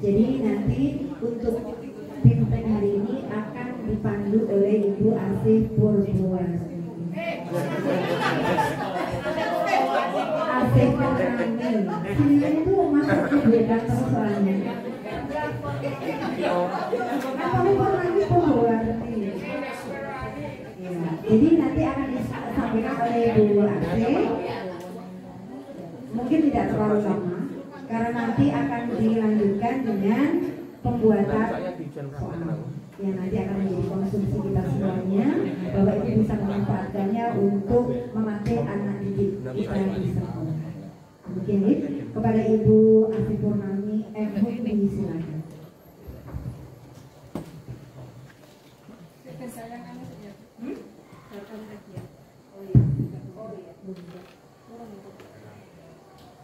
Jadi nanti untuk bimbingan hari ini akan dipandu oleh Ibu Asih Purwowarni. Asih Purwowarni. Sini itu masuk ke kantor soalnya. Asih Purwowarni. Ya, jadi nanti akan disampaikan oleh Ibu Asih. Mungkin tidak terlalu lama, karena nanti akan dilanjutkan dengan pembuatan soal yang nanti akan menjadi konsumsi kita semuanya. Bapak Ibu bisa memanfaatkannya untuk melatih anak didik kita di sekolah. Mungkin kepada Ibu Asih Purwowarni, Hukmi, silakan.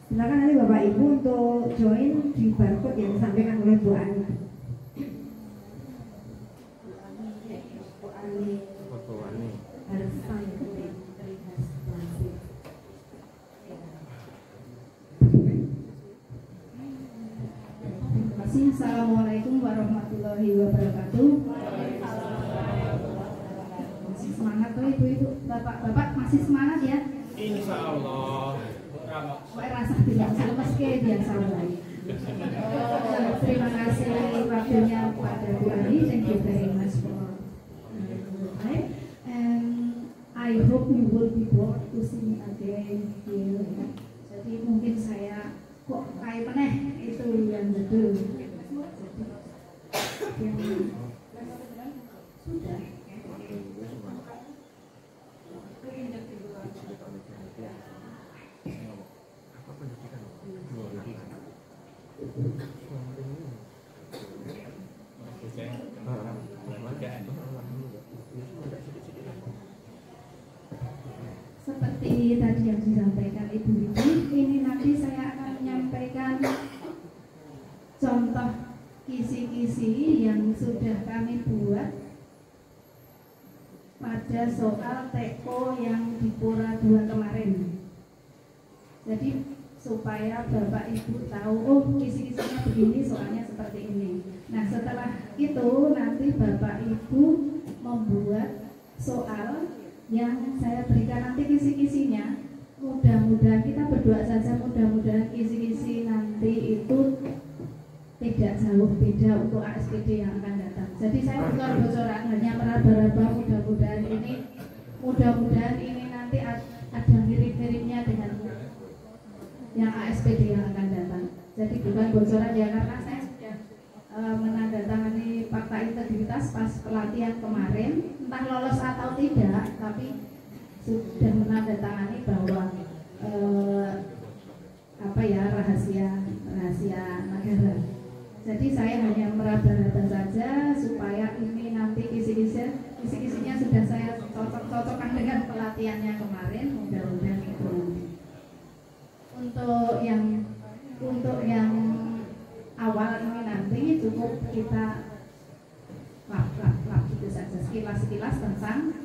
Silakan nanti Bapak Ibu untuk join di barcode yang disampaikan oleh Bu Ani. Bu Ani harus sign. Assalamualaikum warahmatullahi wabarakatuh. Masih semangat tuh ibu-ibu, bapak-bapak masih semangat ya? Insya Allah. Rasa tidak lemes ke biasa lagi. Terima kasih waktunya pada Bu Ani. Thank you very much for time. And I hope you will be bored to see me again here. Jadi mungkin saya kok kayak meneh itu yang betul. Sudah. Seperti tadi yang disampaikan ibu-ibu, ini nanti saya akan menyampaikan contoh kisi-kisi yang sudah kami buat pada soal teko yang di Pura 2 kemarin. Jadi supaya Bapak Ibu tahu, oh kisi-kisinya begini, soalnya seperti ini. Nah setelah itu nanti Bapak Ibu membuat soal yang saya berikan nanti kisi-kisinya. Mudah-mudahan kita berdoa saja, mudah-mudahan kisi-kisi nanti itu tidak jauh beda untuk ASPD yang akan datang. Jadi saya bukan bocoran, hanya meraba-raba, mudah-mudahan ini nanti ada mirip-miripnya dengan yang ASPD yang akan datang. Jadi bukan bocoran ya, karena saya sudah menandatangani fakta integritas pas pelatihan kemarin, entah lolos atau tidak, tapi sudah menandatangani bahwa rahasia negara. Jadi saya hanya meraba-raba saja supaya ini nanti kisi-kisinya sudah saya cocok-cocokkan dengan pelatihannya kemarin, mudah-mudahan itu. Untuk yang awal ini nanti cukup kita lap gitu saja, sekilas tentang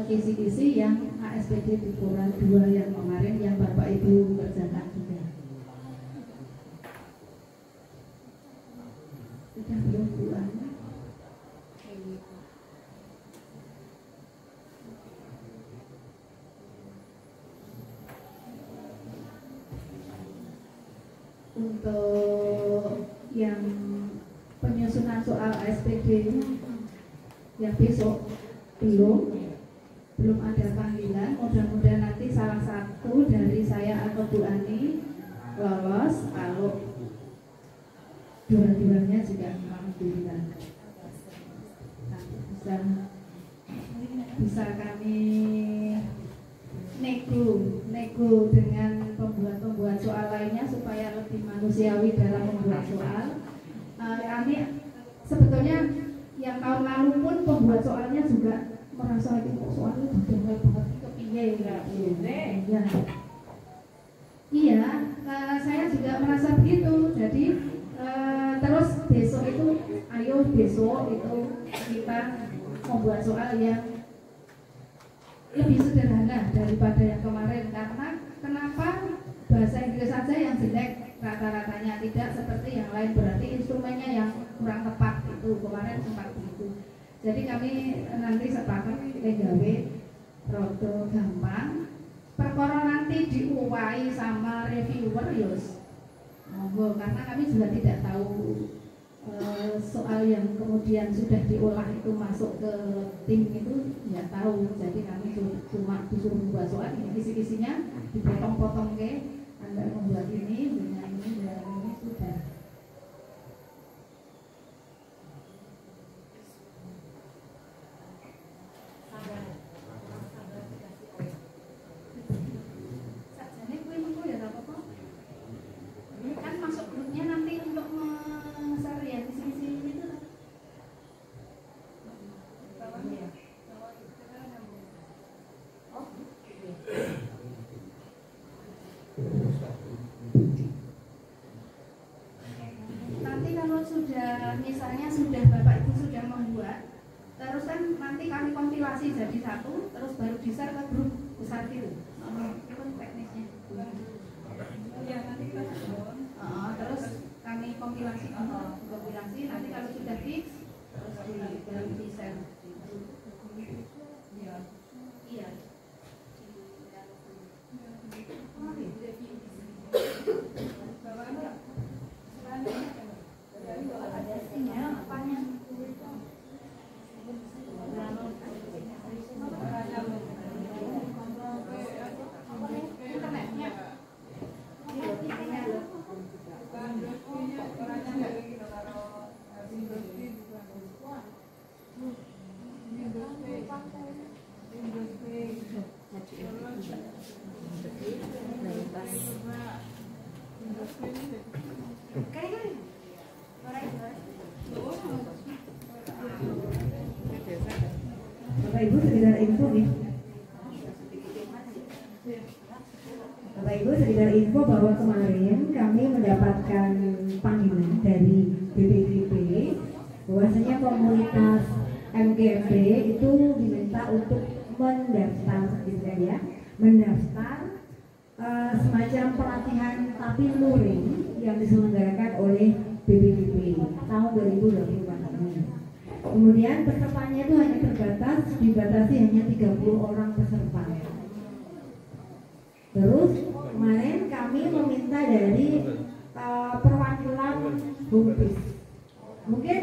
kisi-kisi yang ASPD di Pura 2 yang kemarin yang Bapak Ibu kerjakan juga. Sudah belum pulang? Untuk yang penyusunan soal ASPD yang besok belum ada panggilan. Mudah-mudahan nanti salah satu dari saya atau Bu Ani lolos. Kalau dua-duanya juga alhamdulillah bisa kami nego dengan pembuat soal lainnya supaya lebih manusiawi dalam membuat soal. Kami sebetulnya yang tahun lalu pun pembuat soalnya juga merasa itu soalnya udah banget kepiye ya. Iya, saya juga merasa begitu. Jadi terus besok itu kita membuat soal yang lebih sederhana daripada yang kemarin. Karena kenapa bahasa Inggris saja yang jelek rata-ratanya, tidak seperti yang lain, berarti instrumennya kurang tepat itu kemarin sempat begitu. Jadi kami nanti sepakat gawe rodo gampang. Perkara nanti diuwai sama reviewer yos monggo, karena kami juga tidak tahu soal yang kemudian sudah diolah itu masuk ke tim itu nggak tahu. Jadi kami cuma disuruh membuat soal, ini kisi-kisinya dipotong-potong ke Anda membuat ini dengan ini dan ini sudah. Sajane kuwi mengko ya apa-apa. Ini kan masuk grupnya nanti untuk share ya kisi-kisi itu. Nanti kalau sudah misalnya sudah Bapak Ibu sudah membuat, terus kan nanti kami kompilasi jadi satu, terus baru di-share ke grup besar itu. Itu teknisnya. Ya nanti kita terus kami kompilasi, nanti kalau sudah fix terus baru di-share. Iya. Bapak Ibu sekedar info nih. Bapak Ibu sekedar info bahwa kemarin kami mendapatkan panggilan dari BPKP bahwasanya komunitas MGMP itu diminta untuk mendaftar, gitu ya, mendaftar semacam pelatihan tapi luring yang diselenggarakan oleh BPKP tahun 2024 ini. Kemudian pesertanya itu hanya dibatasi hanya 30 orang peserta. Terus kemarin kami meminta dari perwakilan Humpis. Mungkin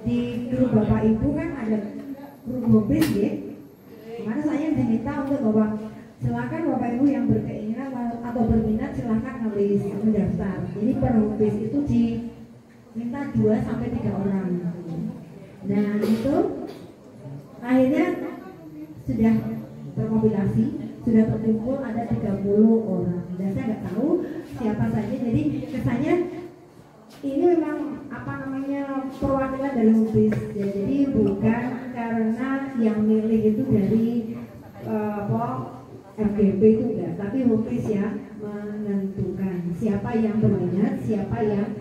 di grup Bapak Ibu kan ada grup Humpis ya. Kemarin saya diminta untuk bahwa silakan Bapak Ibu yang berkeinginan atau berminat silakan nulis mendaftar. Jadi per Humpis itu diminta 2 sampai 3 orang. Nah itu akhirnya sudah terkompilasi, sudah terkumpul ada 30 orang. Dan saya nggak tahu siapa saja. Jadi kesannya ini memang perwakilan dari Humpis. Ya, jadi bukan karena yang milih itu dari FGP itu enggak, tapi Humpis ya menentukan siapa yang berminat, siapa yang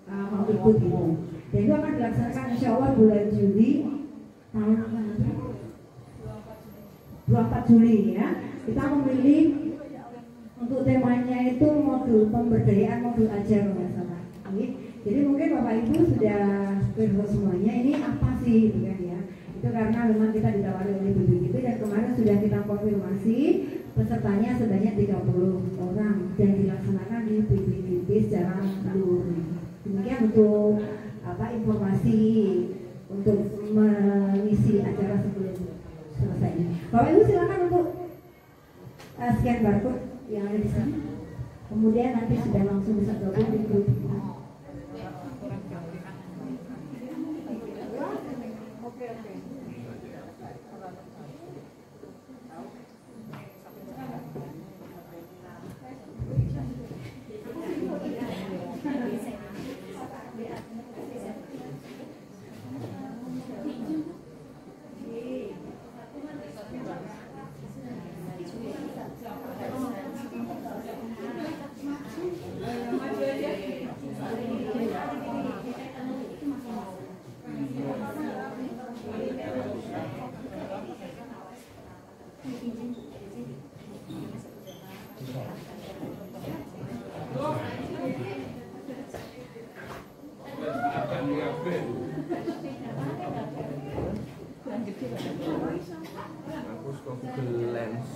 mau ikut itu. Dan itu akan dilaksanakan insya Allah bulan Juli tahun 24 Juli ya. Kita memilih untuk temanya itu modul pemberdayaan, modul ajar nggak salah. Jadi mungkin Bapak Ibu sudah tahu semuanya ini apa sih gitu kan ya. Itu karena memang kita ditawari oleh BPKP dan kemarin sudah kita konfirmasi pesertanya sebanyak 30 orang dan dilaksanakan di BPKP secara luring. Demikian untuk informasi untuk mengisi acara sebelum selesai. Bapak Ibu silakan untuk scan barcode yang ada di sana. Kemudian nanti sudah langsung bisa gabung di grup. Oke. Aku suka Google Lens.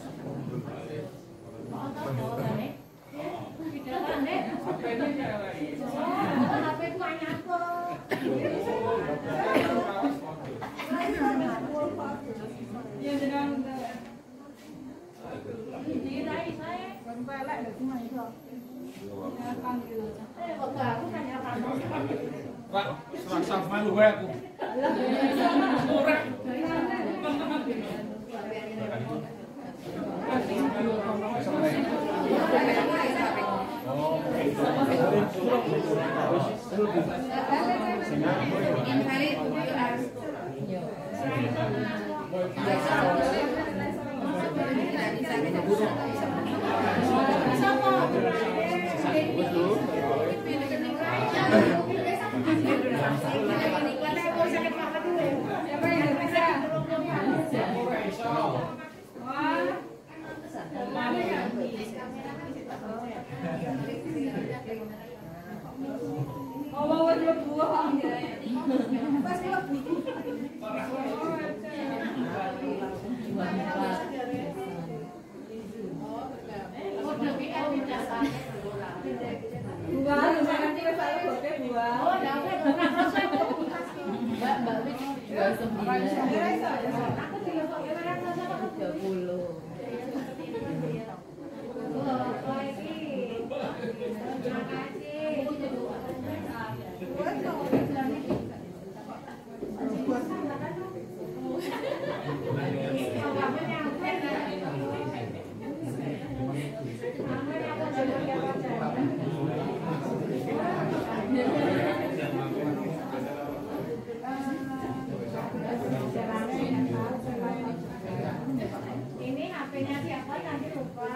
Pak, serasa malu gue aku. Murah. Ini HP-nya siapa nanti lupa.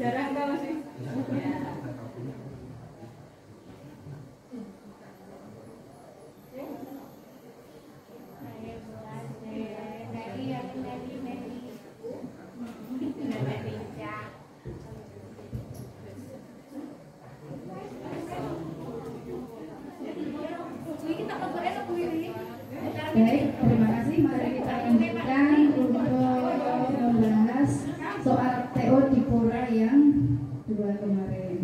Jarang kalau sih. Baik, terima kasih. Mari kita lanjutkan untuk membahas soal TO di Pura yang 2 kemarin.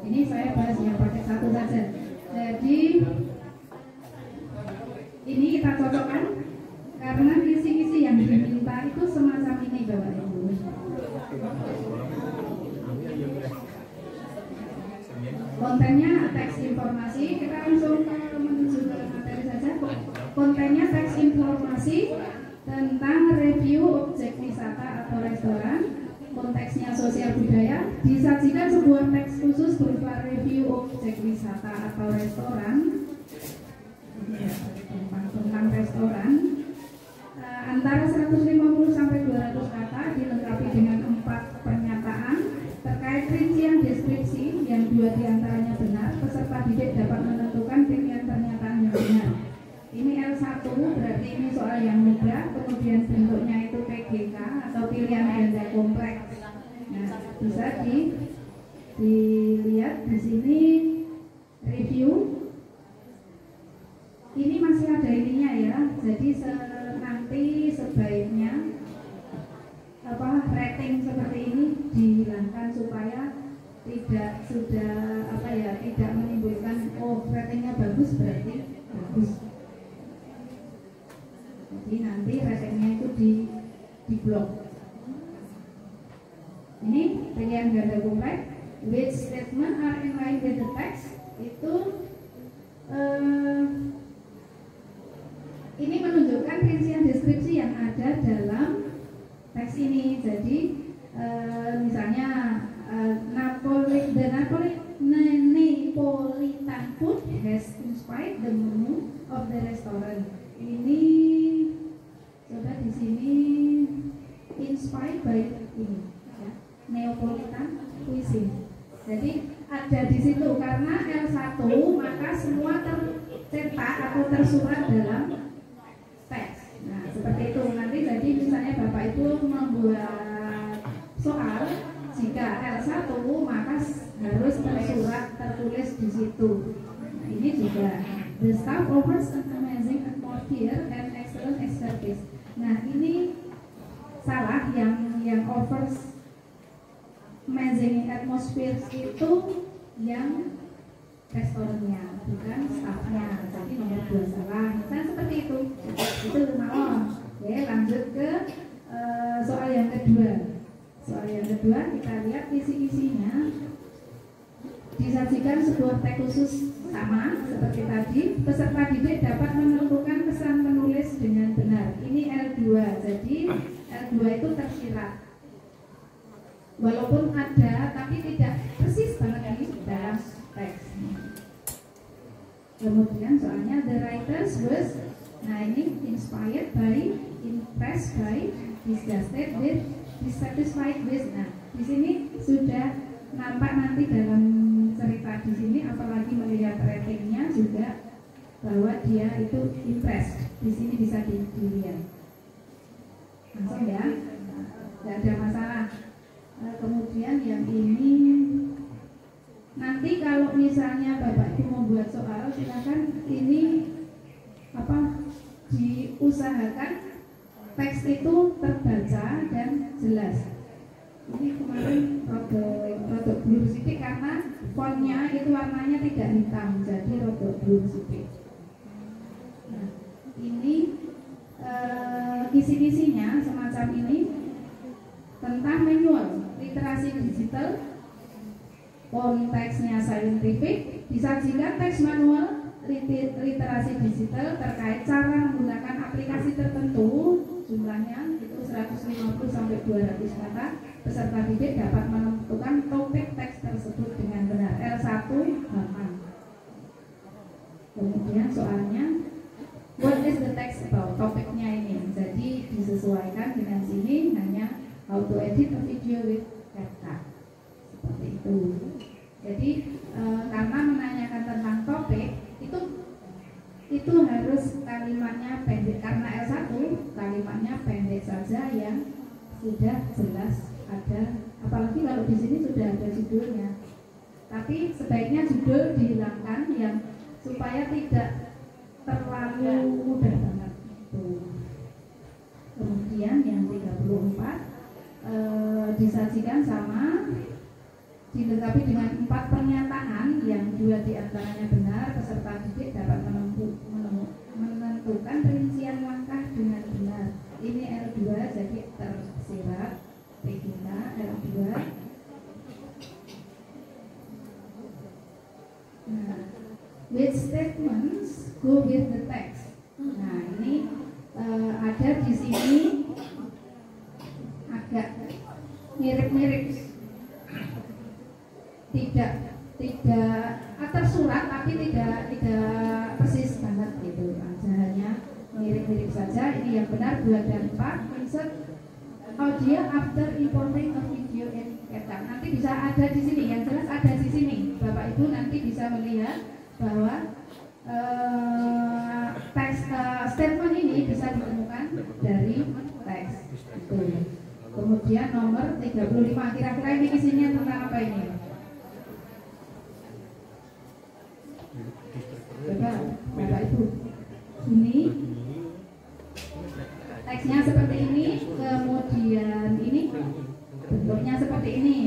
Ini saya bahas yang pakai satu saja. Jadi ini kita cocokkan karena kisi-kisi yang diminta itu semacam ini, Bapak Ibu. Kontennya teks informasi, kita langsung menuju ke materi saja. Kontennya teks informasi tentang review objek wisata atau restoran, konteksnya sosial budaya, disajikan sebuah teks khusus berupa review objek wisata atau restoran tentang restoran, antara 150 sampai 200 kata, dilengkapi dengan 4 pernyataan terkait rincian deskripsi yang 2 diantaranya benar. Peserta didik dapat menentukan pilihan pernyataan yang benar. Ini LC L1 berarti ini soal yang mudah, kemudian bentuknya itu PGK atau pilihan ganda kompleks. Nah, bisa dilihat di sini review. Ini masih ada ininya ya. Jadi nanti sebaiknya rating seperti ini dihilangkan supaya tidak menimbulkan ratingnya bagus berarti bagus. Jadi nanti ratingnya itu di blok. Ini pilihan ganda kompleks. Which statement are in line with the text? Itu ini menunjukkan rincian deskripsi yang ada dalam teks ini. Jadi misalnya Neapolitan food has inspired the menu of the restaurant. Ini coba di sini inspired by ini ya, Neapolitan cuisine. Jadi ada di situ karena L1 maka semua tercetak atau tersurat dalam teks. Nah seperti itu nanti. Jadi misalnya Bapak Ibu membuat soal, jika L1 maka harus tertulis di situ. Nah, ini juga the staff offers an amazing atmosphere and excellent service. Nah ini salah, yang offers amazing atmosphere itu yang restorannya, bukan staffnya. Jadi nomor 2 salah. Misalnya seperti itu. Itu mau. Oke, lanjut ke soal yang kedua. Soal yang kedua kita lihat isi-isinya. Disajikan sebuah teks khusus sama seperti tadi. Peserta didik dapat menentukan kesan penulis dengan benar. Ini L2. Jadi L2 itu tersirat. Walaupun ada tapi tidak persis banget di dalam teks. Kemudian soalnya the writers was, nah ini inspired by, impressed by, disgusted with, dissatisfied with. Nah di sini sudah nampak nanti dalam cerita di sini, apalagi melihat ratingnya juga bahwa dia itu impressed. Di sini bisa dilihat langsung ya, tidak ada masalah. Kemudian yang ini nanti kalau misalnya Bapak Ibu membuat soal, silakan ini diusahakan teks itu terbaca dan jelas. Ini kemarin rodok blur sedikit karena fontnya itu warnanya tidak hitam, jadi rodok blur sedikit. Nah, ini kisi-kisinya semacam ini tentang manual literasi digital, konteksnya scientific, disajikan teks manual literasi digital terkait cara menggunakan aplikasi tertentu, jumlahnya itu 150 sampai 200 kata. Peserta didik dapat menentukan topik teks tersebut dengan benar. L1 halaman. Kemudian soalnya what is the text about? Topiknya ini. Jadi disesuaikan dengan sini hanya how to edit a video with CapCut. Seperti itu. Jadi karena menanyakan tentang topik itu harus kalimatnya pendek, karena L1 kalimatnya pendek saja yang sudah jelas ada, apalagi kalau di sini sudah ada judulnya. Tapi sebaiknya judul dihilangkan yang supaya tidak terlalu mudah banget. Kemudian yang 34 disajikan sama, dilengkapi dengan 4 pernyataan yang 2 diantaranya benar. Peserta didik dapat menentukan rincian langkah dengan benar. Ini L2 jadi tersirat. Kita L2. Nah, which statements go with the text? Nah, ini ada di sini agak mirip-mirip, tidak tersurat tapi tidak persis banget gitu, hanya mirip-mirip saja. Ini yang benar 2 dan 4. Insert audio after importing a video in CapCut. Nanti bisa ada di sini, yang jelas ada di sini. Bapak Ibu nanti bisa melihat bahwa teks statement ini bisa ditemukan dari teks. Kemudian nomor 35, kira-kira ini isinya tentang apa ini? Coba Bapak Ibu. Ini teksnya seperti ini, kemudian ini bentuknya seperti ini.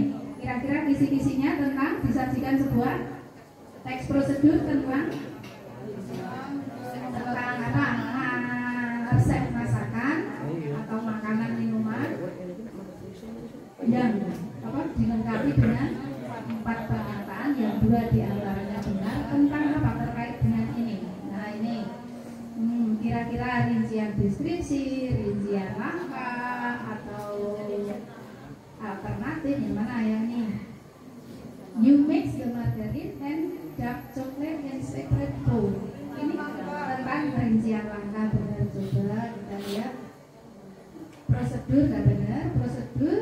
Kira-kira kisi-kisinya tentang disajikan sebuah teks prosedur tentang apa? Resep masakan atau makanan minuman yang dilengkapi dengan 4 pernyataan yang 2 diantaranya benar tentang apa terkait dengan ini. Nah ini kira-kira rincian deskripsi, rincian langkah atau alternatif yang mana yang ini? You mix the margarine and dark chocolate in separate bowl. Ini tentang rincian langkah benar, coba kita lihat. Prosedur nggak benar, prosedur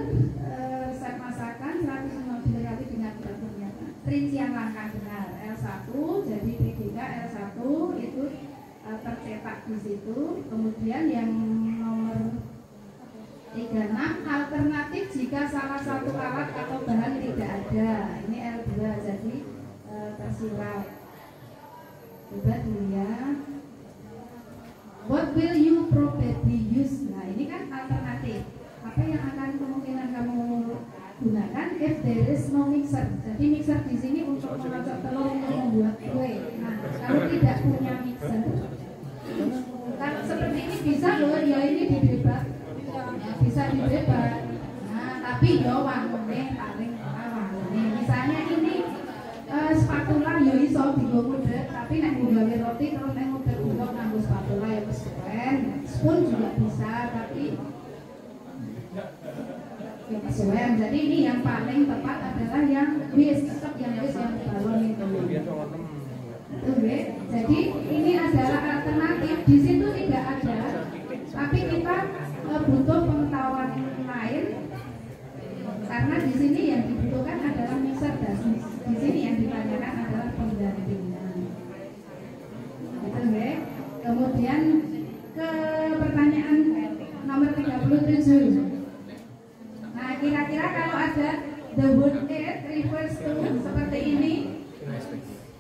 resep masakan 150 kali dengan pernyataan. Rincian langkah benar, L1, jadi P3 L1 itu tercetak di situ. Kemudian yang nomor 36, alternatif jika salah satu alat atau bahan tidak ada. Ini L2, jadi tersirat. Coba dilihat. What will you probably use? Nah ini kan alternatif. Apa yang akan kemungkinan kamu gunakan if there is no mixer? Jadi mixer di sini untuk mengocok telur untuk membuat kue. Nah kalau tidak punya mixer, kalau seperti ini bisa loh. Ya ini didebat, ya, bisa didebat. Nah tapi ya wangunnya paling nih. Misalnya ini spatula ya iso digo mudhek, tapi nek nggawe roti terus nek mudhek-mudhek nganggo spatula ya wis keren. Spoon juga bisa, tapi ya kesuwen. Jadi ini yang paling tepat adalah yang wis, tetap yang wis yang balon itu. Oke, jadi ini adalah alternatif. Di situ tidak ada, tapi kita butuh pengetahuan lain karena di sini yang dibutuhkan adalah mixer dan di sini yang ditanyakan adalah pendampingan. Gitu ya. Kemudian ke pertanyaan nomor 37. Nah, kira-kira kalau ada the word it refers to seperti ini.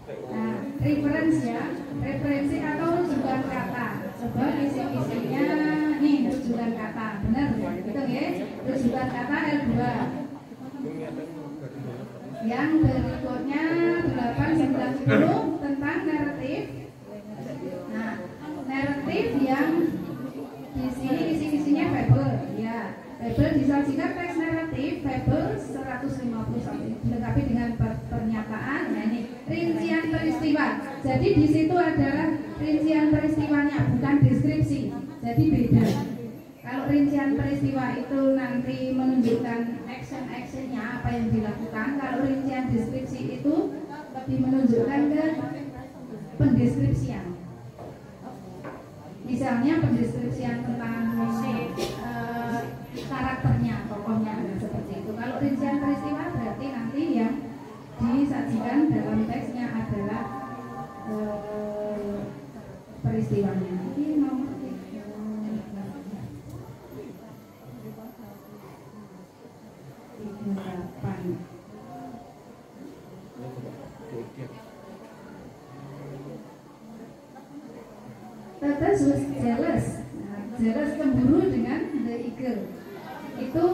Nah, reference ya, referensi atau rujukan kata. Coba isi-isinya nih rujukan kata, benar ya? Gitu ya. Rujukan kata L2. Yang berikutnya 8, 9, 10 tentang naratif. Nah, naratif yang di sini isi-isinya fable, ya. Fable disajikan teks naratif, fable 150 dilengkapi dengan pernyataan. Nah ini rincian peristiwa. Jadi di situ adalah rincian peristiwanya, bukan deskripsi. Jadi beda. Kalau rincian peristiwa itu nanti menunjukkan action-actionnya apa yang dilakukan. Kalau rincian deskripsi itu lebih menunjukkan ke pendeskripsian. Misalnya pendeskripsian tentang karakternya, tokohnya, dan seperti itu. Kalau rincian peristiwa berarti nanti yang disajikan dalam teksnya adalah peristiwanya. Ini nomor 38. Tetes was jealous. Nah, jealous cemburu dengan the eagle. Itu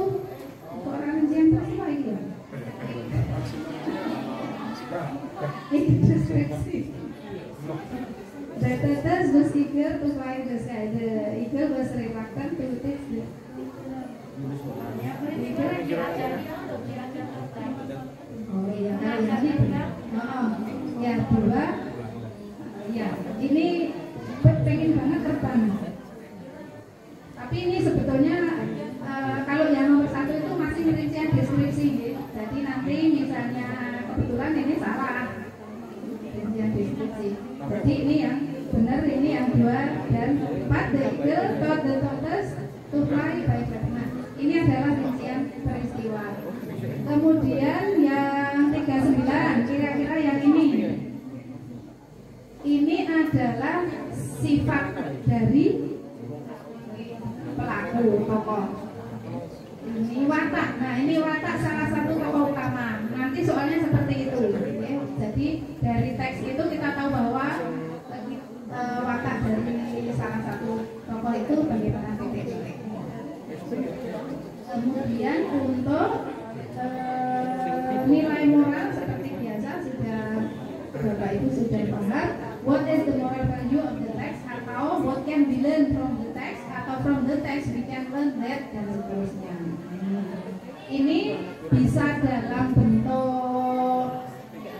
orang rincian peristiwa itu ya? Ini deskripsi. The tetes was eager to fly the sky. The eagle was reluctant to take the oh iya, ya dua, ya ini pengen banget terbang. Tapi ini sebetulnya kalau yang nomor 1 itu masih rincian deskripsi, jadi nanti misalnya kebetulan ini salah rincian deskripsi. Jadi ini yang benar, ini yang 2 dan 4. The eagle taught the tortoise to fly by Batman. Ini adalah rincian peristiwa. Kemudian yang 39, kira-kira yang ini adalah sifat dari tokoh. Ini watak. Nah, ini watak salah satu tokoh utama. Nanti soalnya seperti itu. Ya. Jadi dari teks itu kita tahu bahwa watak dari salah satu tokoh itu bagaimana titik-titik. Kemudian untuk nilai moral seperti biasa sudah Bapak Ibu sudah paham. What is the moral value of the text, atau what can we learn from the text, atau from the text we can learn that, dan seterusnya. Ini bisa dalam bentuk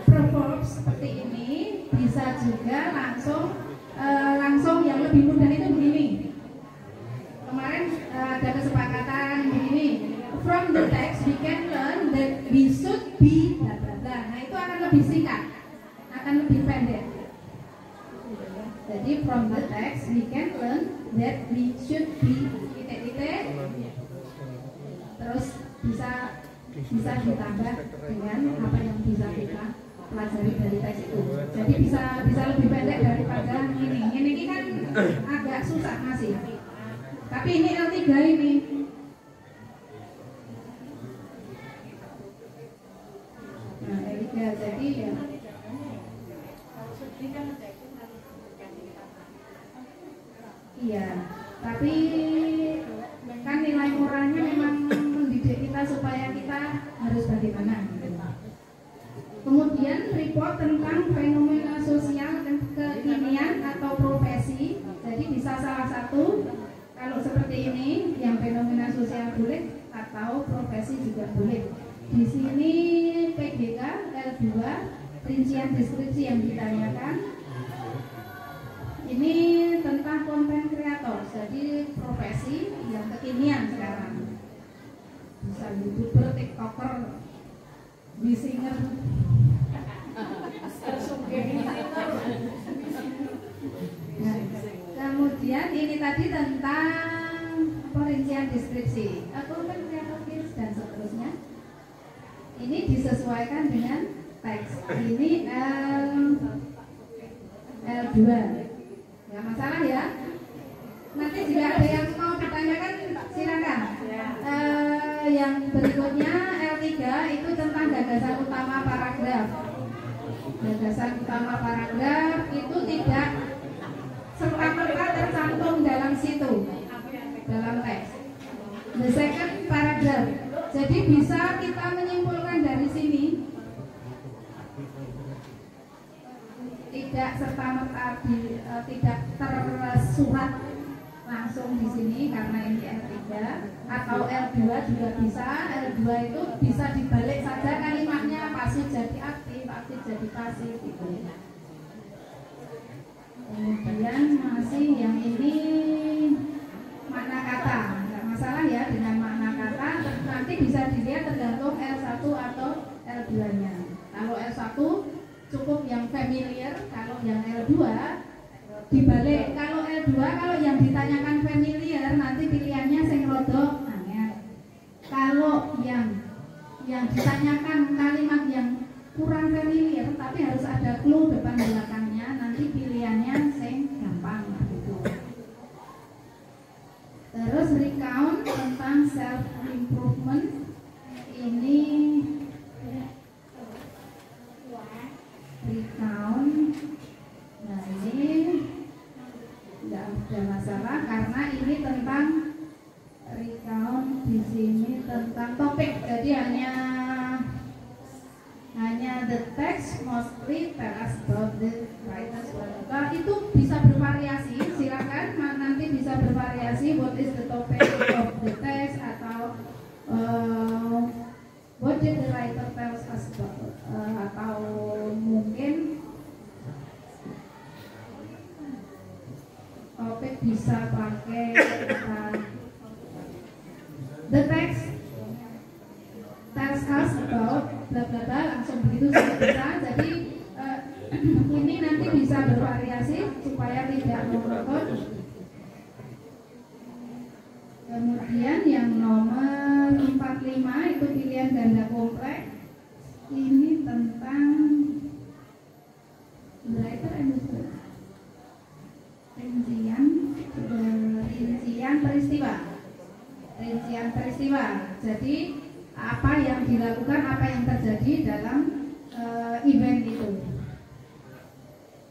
proverb seperti ini, bisa juga langsung yang lebih mudah itu begini. Kemarin ada kesepakatan begini. From the text we can learn that we should be bla bla bla. Nah, itu akan lebih singkat, akan lebih pendek. Jadi from the text we can learn that we should be titik-titik. Terus bisa ditambah dengan apa yang bisa kita pelajari dari teks itu. Jadi bisa lebih pendek daripada ini. Ini kan agak susah masih. Tapi ini L3 ini. Nah, L3 jadi ya. Iya, tapi kan nilai moralnya memang mendidik kita supaya kita harus bagaimana. Kemudian report tentang fenomena sosial dan kekinian atau profesi. Jadi bisa salah satu, kalau seperti ini yang fenomena sosial boleh atau profesi juga boleh. Di sini PGK L2 rincian deskripsi yang ditanyakan. Ini tentang konten kreator, jadi profesi yang kekinian sekarang. Bisa YouTuber, TikToker, singer. Nah, kemudian ini tadi tentang perincian deskripsi, konten kreator dan seterusnya. Ini disesuaikan dengan teks. Ini L2. Nggak masalah ya. Nanti jika ada yang mau ditanyakan silakan. Yang berikutnya L3 itu tentang gagasan utama paragraf. Gagasan utama paragraf itu tidak serta-merta tercantum dalam situ, dalam teks. The second paragraph. Jadi bisa kita menyimpulkan dari sini. Tidak serta-merta tidak tersurat langsung di sini karena ini L3 atau L2 juga bisa. L2 itu bisa dibalik saja kalimatnya, pasif jadi aktif, aktif jadi pasif gitu. Kemudian masih yang ini makna kata, nggak masalah ya dengan makna kata. Nanti bisa dilihat tergantung L1 atau L2-nya. Kalau L1 cukup yang familiar, kalau yang L2 dibalik. Kalau L2 kalau yang ditanyakan familiar nanti pilihannya sing rodok angel. Kalau yang ditanyakan kalimat yang kurang familiar tapi harus ada clue depan belakangnya, nanti pilihannya sing gampang gitu. Terus recount tentang self improvement ini. Recount, nah ini tidak ada masalah karena ini tentang recount di sini tentang topik, jadi hanya the text mostly tell us about the writers. Itu bisa bervariasi, silakan nanti bisa bervariasi. What is the topic of the text atau what did the writer tells us about, atau mungkin topik bisa pakai the text tells us about bla bla bla, langsung begitu sudah bisa. Jadi ini nanti bisa bervariasi supaya tidak monoton. Kemudian yang nomor 45 itu pilihan ganda kompleks. Ini tentang writer and rincian peristiwa. rincian peristiwa. Jadi apa yang dilakukan, apa yang terjadi dalam event itu.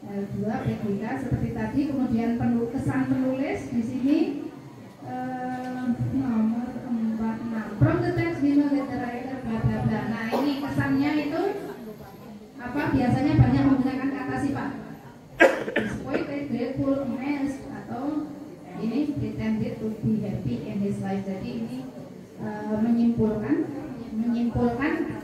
L2 PGK seperti tadi, kemudian kesan penulis di sini nomor 46. From the text below the writer bla bla bla. Nah, ini kesannya itu apa? Biasanya banyak menggunakan kata sifat. Disappointed, grateful, amazed, atau ini pretended to be happy in his life. Jadi ini menyimpulkan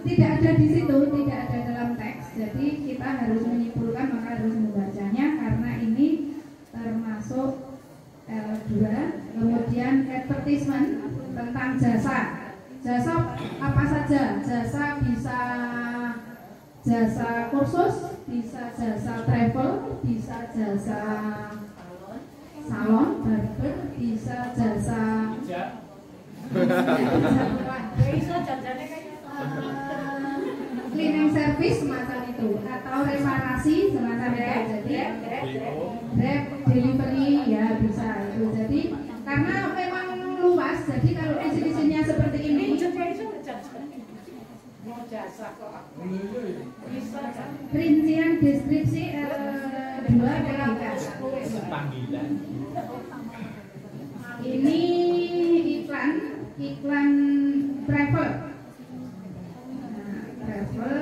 tidak ada di situ, tidak ada dalam teks. Jadi kita harus menyimpulkan, maka harus membacanya karena ini termasuk L2. Kemudian advertisement tentang jasa. Jasa apa saja? Jasa bisa jasa kursus, bisa jasa travel, bisa jasa salon, barber, bisa jasa cleaning service semacam itu, atau reparasi semacam itu. Jadi grab delivery ya bisa itu. Jadi karena memang luas, jadi kalau isi-isinya seperti ini rincian deskripsi L2 PGK. Ini iklan travel. Nah, travel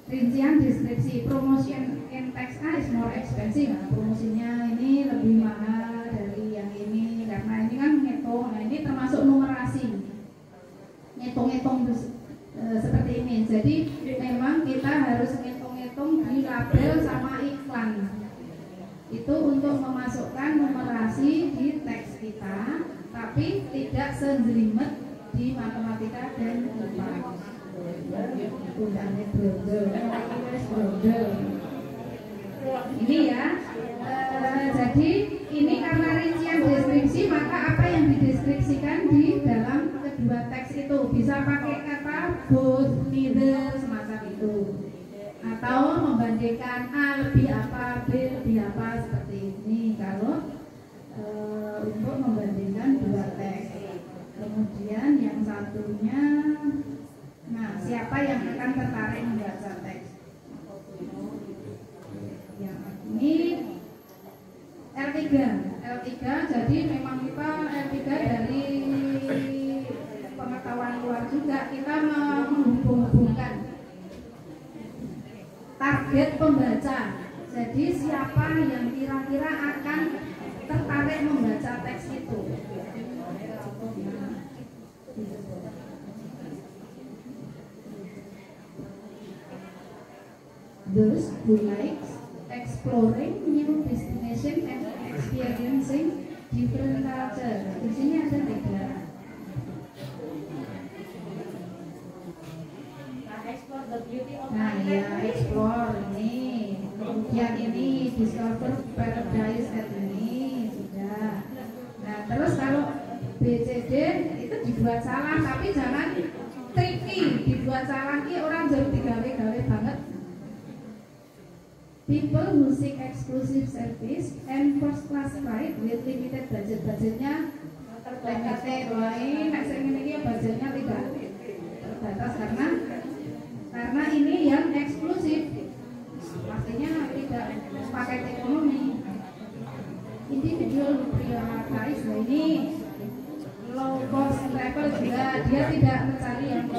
rincian deskripsi promotion in text A is more expensive. Nah, promosinya ini lebih mahal dari yang ini karena ini kan ngitung. Nah, ini termasuk numerasi. Ngitung-ngitung seperti ini. Jadi memang kita harus ngitung-ngitung di label sama iklan. Itu untuk memasukkan numerasi di teks kita, tapi tidak sejelimet di matematika dan IPA. Ini ya. Jadi ini karena rincian deskripsi, maka apa yang dideskripsikan di dalam kedua teks itu bisa pakai kata both, neither, semacam itu, atau membandingkan A lebih apa, B lebih apa, seperti ini kalau untuk membandingkan dua teks. Kemudian yang satunya, nah siapa yang akan tertarik membaca teks? Yang ini L3, jadi memang kita L3 dari pengetahuan luar juga, kita menghubung-hubungkan target pembaca. Jadi siapa yang kira-kira akan tertarik membaca teks itu. Those who likes exploring new destination and experiencing different culture. Di sini ada 3. Nah ya, explore ini, kemudian ini discover paradise at ini sudah. Nah terus kalau BCD itu dibuat salah, tapi jangan tricky, dibuat salah ini orang jadi gawe-gawe banget. People who seek exclusive service and first class flight with limited budgetnya limited, lain nek sing ngene budgetnya tidak terbatas karena ini yang eksklusif, pastinya tidak pakai ekonomi. Individual prioritize, nah ini low cost travel juga, dia tidak mencari yang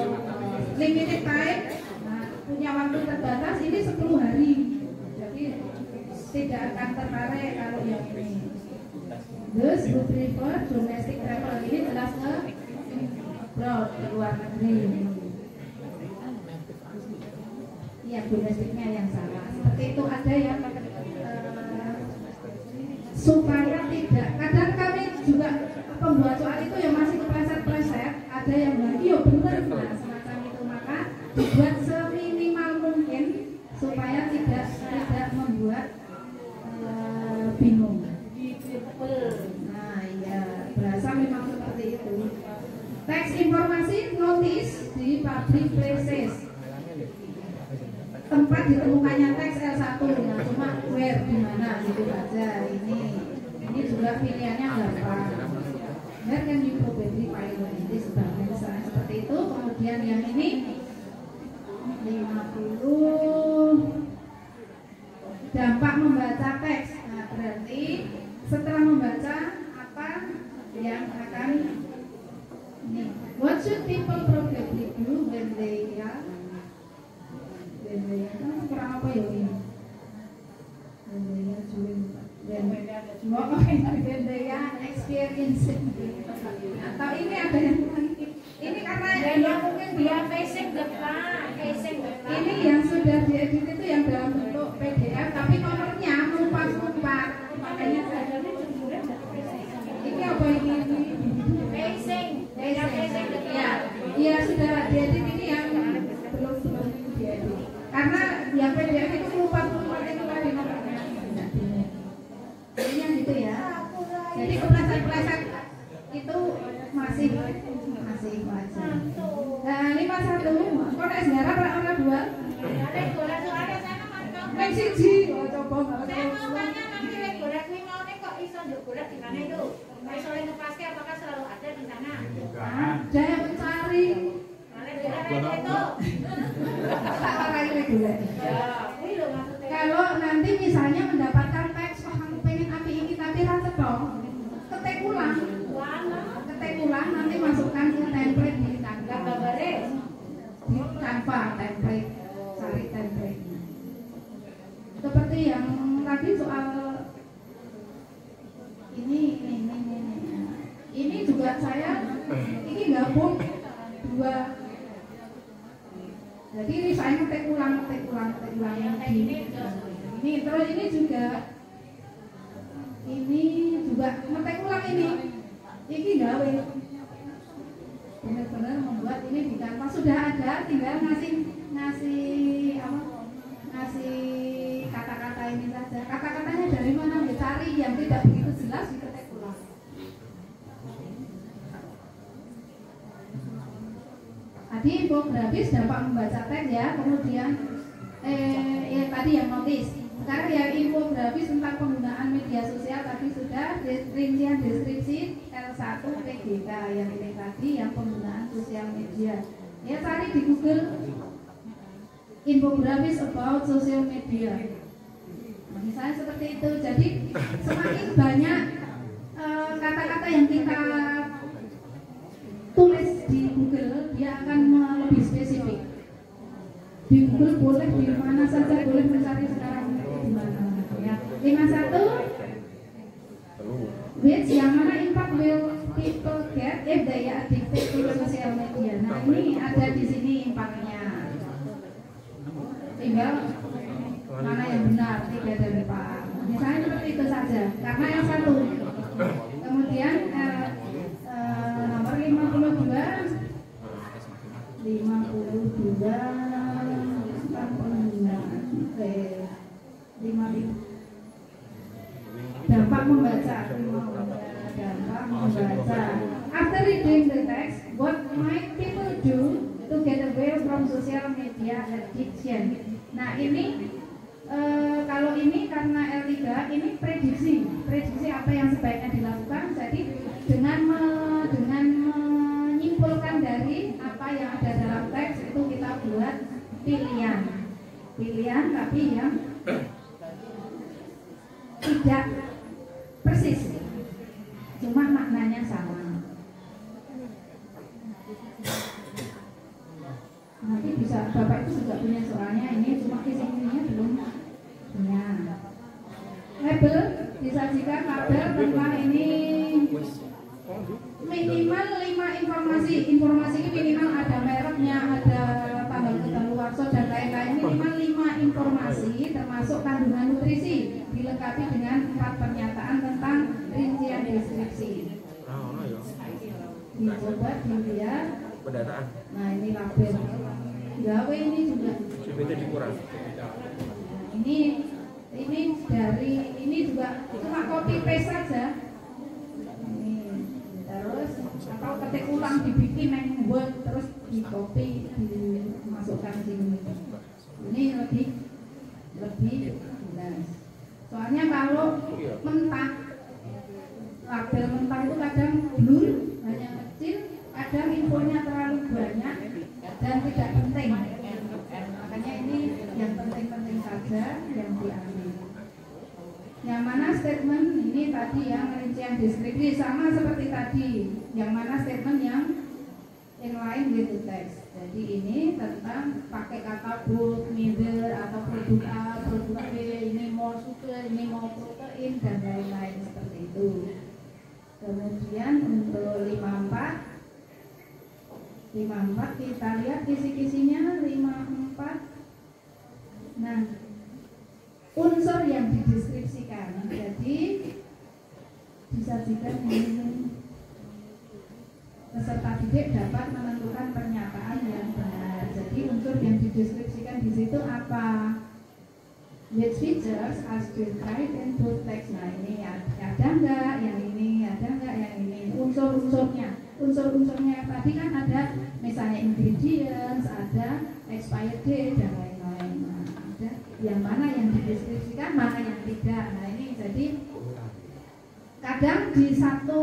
limited time, nah, punya waktu terbatas, ini 10 hari, jadi tidak akan tertarik kalau yang ini. Those who prefer domestic travel, ini jelas ke abroad, ke luar negeri. Ya, domestiknya yang salah. Seperti itu ada yang supaya tidak. Kadang kami juga pembuat soal itu yang masih kepleset-pleset, ada yang bilang iya benar, nah semacam itu, maka dibuat seminimal mungkin supaya tidak membuat bingung. Nah ya, berasa memang seperti itu. Teks informasi notice di public places, tempat ditemukannya teks L1 ya, cuma where di mana gitu aja. Ini juga pilihannya gampang. where can you probably find it sebagainya misalnya seperti itu. Kemudian yang ini 50 dampak membaca teks. Nah, berarti setelah membaca apa yang akan ini, what should people probably do when they kurang apa ya ini? When they are experiencing. Atau ini ada yang ini karena dia mungkin dia facing the front. Ini yang sudah diedit itu yang dalam bentuk PDF tapi nomornya melompat-lompat. Makanya saya ini apa ini? Facing Ya, iya sudah diedit ini yang belum diedit. Karena yang PDF itu melompat-lompat itu tadi nomornya. Ini yang gitu ya. Jadi kepleset-kepleset itu masih wajar. Nah, 51. Kok nek sejarah orang dua? Nek siji, coba enggak. Saya mau tanya nanti golek kuwi maune kok iso njuk golek di mana itu? Iso ngepaske apakah selalu ada di sana? Ada yang mencari. Itu. Kalau nanti misalnya mendapatkan teks, oh kamu pengen api ini tapi rasa dong, ketik ulang, nanti masukkan ke template di Canva. Di Canva template, cari template. Seperti yang tadi soal ini juga saya ini gabung dua. Jadi ini saya ngetik ulang ini terus ini juga ngetik ulang ini gawe benar-benar membuat ini di Canva sudah ada, tinggal ngasih kata-kata ini saja. Kata-katanya dari mana dicari yang tidak begitu jelas diketik ulang. Tadi infografis dapat membaca teks ya, kemudian tadi yang notis. Sekarang ya infografis tentang penggunaan media sosial tadi sudah, rincian deskripsi L1 PGK yang ini tadi yang penggunaan sosial media. Ya cari di Google infografis about social media. Misalnya seperti itu. Jadi semakin banyak kata-kata yang kita tulis di Google, dia akan lebih spesifik. Di Google boleh di mana saja boleh mencari sekarang di mana. Ya. 51 which yang mana impact will people get if they are addicted to social media. Nah ini ada di sini impactnya. Tinggal mana yang benar, 3 dan 4. Misalnya seperti itu saja. Karena yang satu. Kemudian nomor 52 dampak membaca. After reading the text, what might people do to get away from social media addiction? Nah ini kalau ini karena L3 ini prediksi apa yang sebaiknya dilakukan. Jadi dengan menyimpulkan dari apa yang ada dalam teks itu kita buat pilihan tapi yang tidak persis, cuma maknanya sama. Nanti bisa Bapak itu juga punya soalnya ini, cuma isinya belum punya. Label disajikan label tentang ini minimal 5 informasi. Informasi ini minimal ada mereknya, ada tanggal kedaluarsa dan lain-lain. Minimal 5 informasi termasuk kandungan nutrisi, dilengkapi dengan 4 pernyataan tentang rincian deskripsi. Dicoba dilihat pendataan. Nah ini label. Gawe ini juga. CPT dikurang. Ini dari ini juga cuma copy paste saja. Terus atau ketik ulang dibikin yang buat terus di copy dimasukkan sini. Ini lebih jelas. Soalnya kalau mentah label mentah itu kadang blur infonya terlalu banyak dan tidak penting. Makanya ini yang penting-penting saja yang diambil. Yang mana statement ini tadi yang rincian deskripsi sama seperti tadi. Yang mana statement yang in line with the text. Jadi ini tentang pakai kata both, neither atau produk A, produk B, ini more sugar, ini more protein dan lain-lain seperti itu. Kemudian untuk 54 kita lihat kisi-kisinya 54. Nah, unsur yang dideskripsikan. Jadi disajikan ini peserta didik dapat menentukan pernyataan yang benar. Jadi unsur yang dideskripsikan di situ apa? Which features are described in both text. Nah ini ada enggak yang ini, ada enggak yang ini. Unsur-unsurnya tadi kan ada misalnya ingredients, ada expired date dan lain-lain. Nah, ada yang mana yang dideskripsikan, mana yang tidak. Nah ini jadi kadang di satu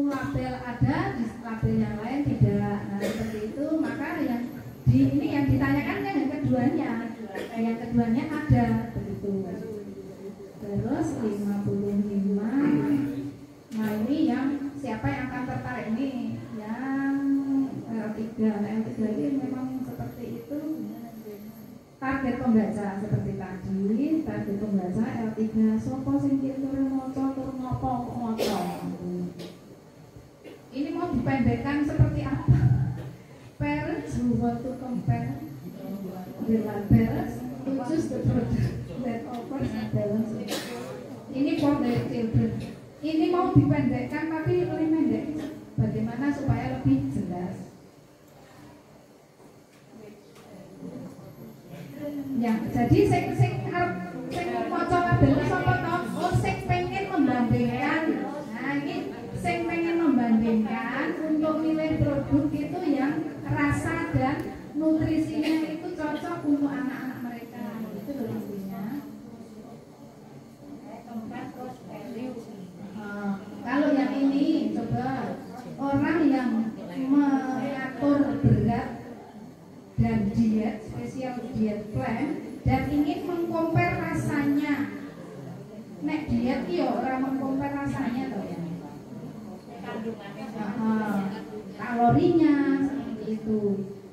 label ada, di label yang lain tidak. Nah seperti itu, maka yang di ini yang ditanyakan kan yang keduanya ada begitu. Terus 55. Nah ini yang siapa yang akan tertarik ini? Yang L3. L3 ini memang seperti itu. Target pembaca seperti tadi, target pembaca L3 sopo sing tur maca tur ngopo maca. Ini mau dipendekkan seperti apa? Parents who want to compare the labels to choose the product that offers a balance. Ini for their children. Ini mau dipendekkan tapi lebih pendek. Bagaimana supaya lebih jelas? Ya, jadi sing maca label sapa to? Oh, sing pengen membandingkan. Nah, ini sing pengen membandingkan untuk milih produk itu yang rasa dan nutrisinya itu cocok untuk anak-anak mereka. Itu loh intinya. Kalau yang ini coba orang yang mengatur berat dan diet, spesial diet plan dan ingin mengcompare rasanya. Nek diet yo ora mengcompare rasanya toh ya. Kalorinya seperti itu.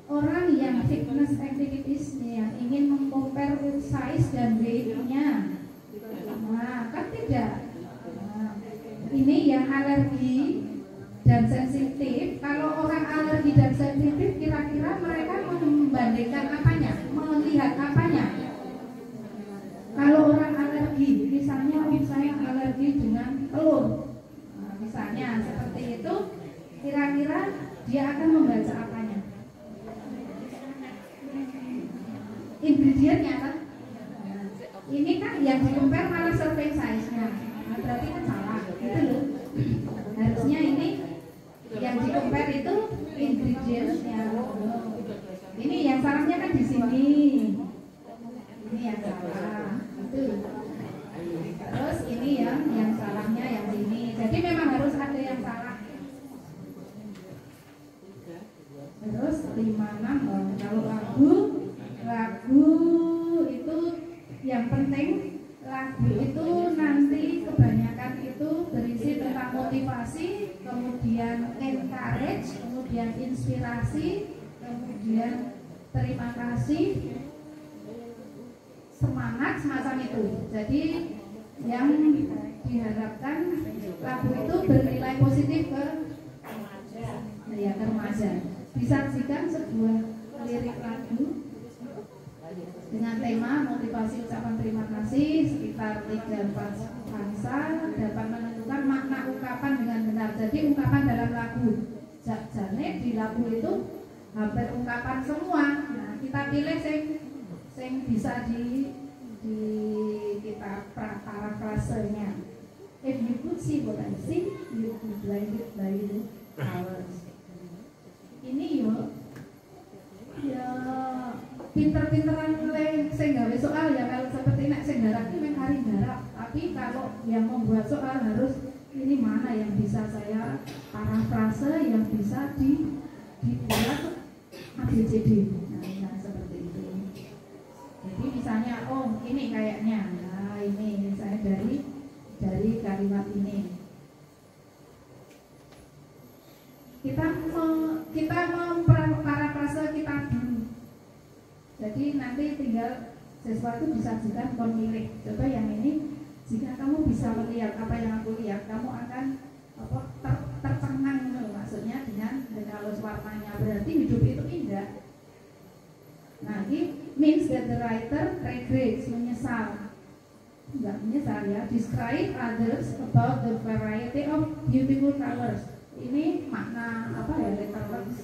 Orang yang fitness activities yang ingin mengcompare size dan weight-nya. Nah, kan tidak. Ini yang alergi dan sensitif. Kalau orang alergi dan sensitif, kira-kira mereka membandingkan apanya? Melihat apanya? Kalau orang alergi, misalnya saya alergi dengan telur, nah, misalnya seperti itu, kira-kira dia akan membaca apanya? Ingredientnya kan? Ini kan yang di-compare malah serving size-nya. Nah, berarti kan salah, gitu loh. Harusnya ini yang di-compare itu ingredients-nya. Ini yang salahnya kan di sini. Ini yang salah. Itu. Terus ini yang salahnya yang ini. Jadi memang harus ada yang salah. Terus 56 kalau lagu itu yang penting lagu itu nanti kebanyakan itu berisi tentang motivasi, kemudian encourage, kemudian inspirasi, kemudian terima kasih, semangat semacam itu. Jadi yang diharapkan lagu itu bernilai positif ke remaja. Disaksikan sebuah lirik lagu dengan tema motivasi ucapan terima kasih sekitar 3-4 bangsa dapat menentukan makna ungkapan dengan benar. Jadi ungkapan dalam lagu jane di lagu itu hampir ungkapan semua. Nah, kita pilih sing bisa di kita parafrasenya. If you could see what I see, you would be blinded by the colors. Ini ya pinter-pinteran sing gawe soal ya, kalau seperti nek sing garap iki men kari garap, tapi kalau yang membuat soal harus ini mana yang bisa saya parafrase, yang bisa dibuat ABCD. Nah, seperti itu. Jadi misalnya, oh ini kayaknya, nah ini saya dari kalimat ini. Kita memparafrase kita dulu. Jadi nanti tinggal sesuatu disajikan pemilih. Coba yang ini, jika kamu bisa melihat apa yang aku lihat, kamu akan tercengang, maksudnya dengan halus warnanya, berarti hidup itu indah. Nah, ini means that the writer regrets, menyesal, enggak menyesal ya, describe others about the variety of beautiful colors. Ini makna apa ya, letter words.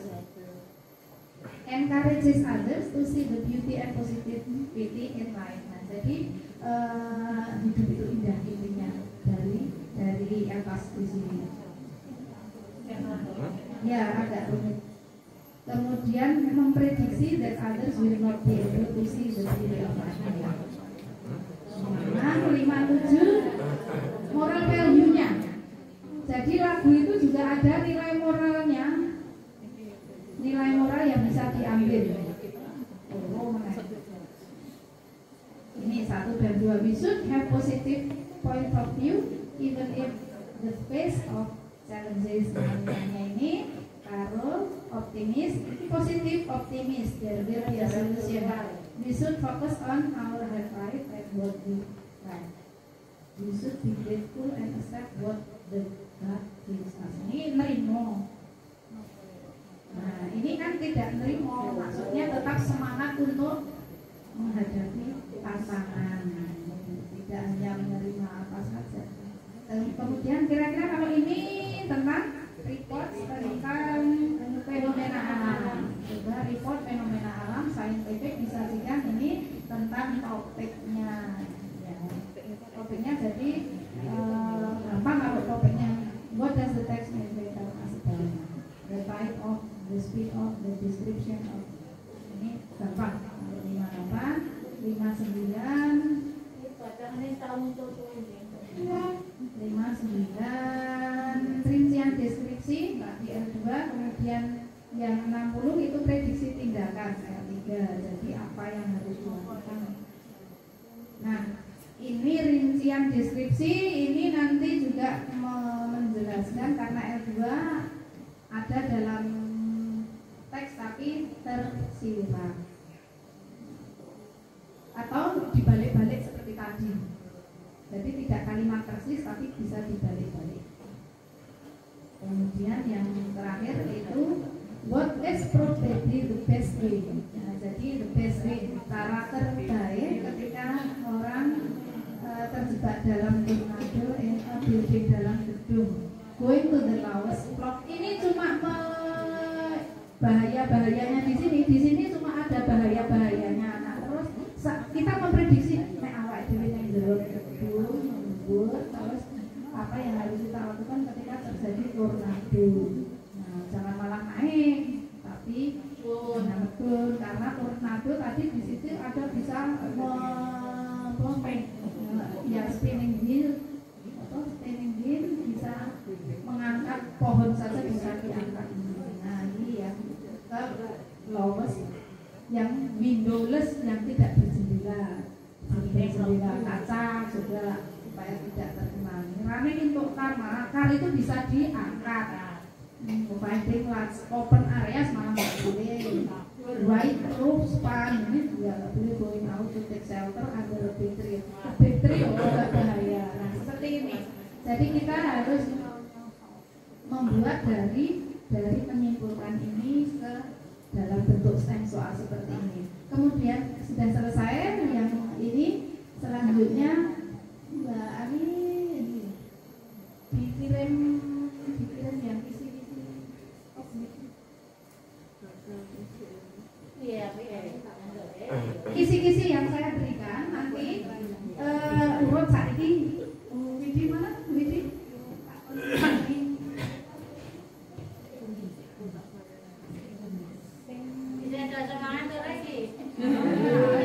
Encourages others to see the beauty and positivity in life. Nah, jadi hidup itu indah intinya dari atas di sini. Ya, agak rumit. Kemudian memprediksi that others will not be able to see the beauty of life. Nah, 57 moral value-nya. Jadi lagu itu juga ada nilai moralnya. Nilai moral yang bisa diambil. Ini 1 dan 2. We should have positive point of view even if the face of challenges. Namanya ini Carol, optimis, positif optimis. There will be a solution. We should focus on our hard life and what we like. We should be grateful and accept what the God gives us. Ini nerimo. Nah, ini kan tidak nerimo, maksudnya tetap semangat untuk menghadapi pasangan, tidak hanya menerima apa saja. Dan kemudian kira-kira kalau ini tentang report tentang fenomena alam. Coba report fenomena alam saintifik disajikan ini tentang topiknya. Ya, topiknya jadi gampang kalau topiknya. What does the text mean? The type of, the speed of, the description of. Ini gampang. 58, 59. 59 rincian deskripsi di L2, kemudian yang 60 itu prediksi tindakan L3, jadi apa yang harus dilakukan. Nah, ini rincian deskripsi ini nanti juga menjelaskan karena L2 ada dalam teks tapi tersirat atau dibalik-balik seperti tadi. Jadi tidak kalimat persis tapi bisa dibalik-balik. Kemudian yang terakhir itu what is probably the best way. Nah, jadi the best way, cara terbaik ketika orang terjebak dalam tornado building dalam gedung. Going to the lowest floor. Ini cuma bahaya-bahayanya di sini cuma ada bahaya-bahayanya. Nah, terus kita memprediksi awak dhewe ning jero gedung membuat terus apa yang harus kita lakukan ketika terjadi tornado. Nah, jangan malah naik, tapi betul karena tornado tadi di situ ada bisa spinning wheel atau spinning wheel bisa mengangkat pohon saja bisa diangkat. Nah, ini ya ke lowest yang windowless yang tidak berjendela. Kaca juga supaya tidak terkena. Rame untuk kar itu bisa diangkat. Providing large open areas malah nggak boleh. White roof span ini juga nggak boleh going out to take shelter under a big tree. Big tree agak bahaya. Nah, seperti ini. Jadi kita harus membuat dari menyimpulkan ini ke dalam bentuk stem soal seperti ini. Kemudian sudah selesai yang ini, selanjutnya Mbak Ani ini dikirim yang kisi-kisi yang saya berikan nanti urut saat ini. Widi mana? Widi? Bisa ada semangat lagi.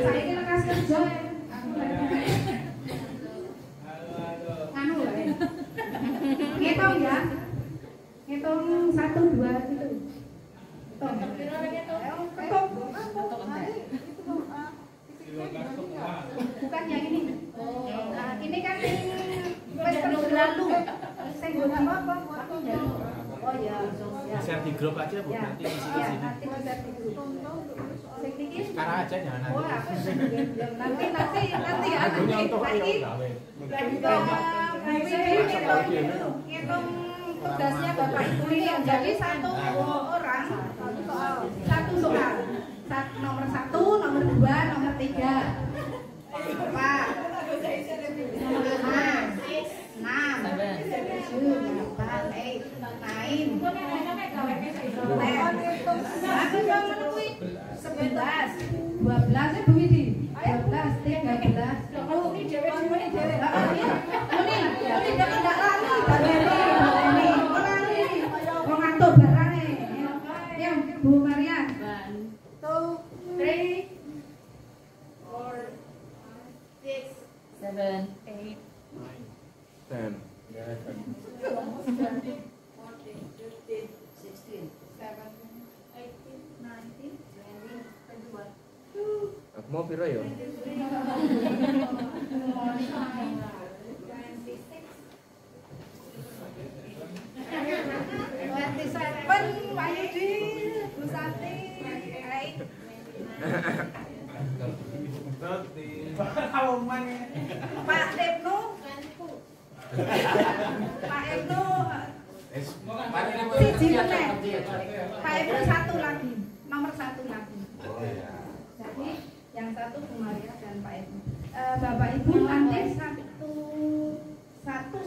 Saya ini lekas kerja ya. Anu lah ya. Ngitung ya. Ngitung 1, 2 gitu. Bukan yang ini. Nah, ini kan wes berlalu. Saya nggak apa-apa. Oh ya. Share di grup aja Bu, nanti isi di sini. Nanti bisa di grup. Sekarang aja jangan nanti. Oh, nanti ya. Ngitung tugasnya Bapak Ibu ini jadi satu orang satu soal. Nomor 1, nomor 2, nomor 3. Pak. Nomor 5, 6, 7, 8, 9. 11, 12 Bu Widi. 12, 13. Kalau ini dewe ini dewe. Ini tidak lali baleni. Wong ngantuk barane. Ya Bu Maria. 2, 3, 4, 6, 7, 8, 10. 2. Aku mau piro ya? 27, Wayudi, Bu Santi, 8. Pak Ibnu, siji meneh. Pak Ibnu satu lagi, nomor 1 lagi. Jadi yang satu Bu Maria dan Pak Ibnu. Bapak Ibu nanti satu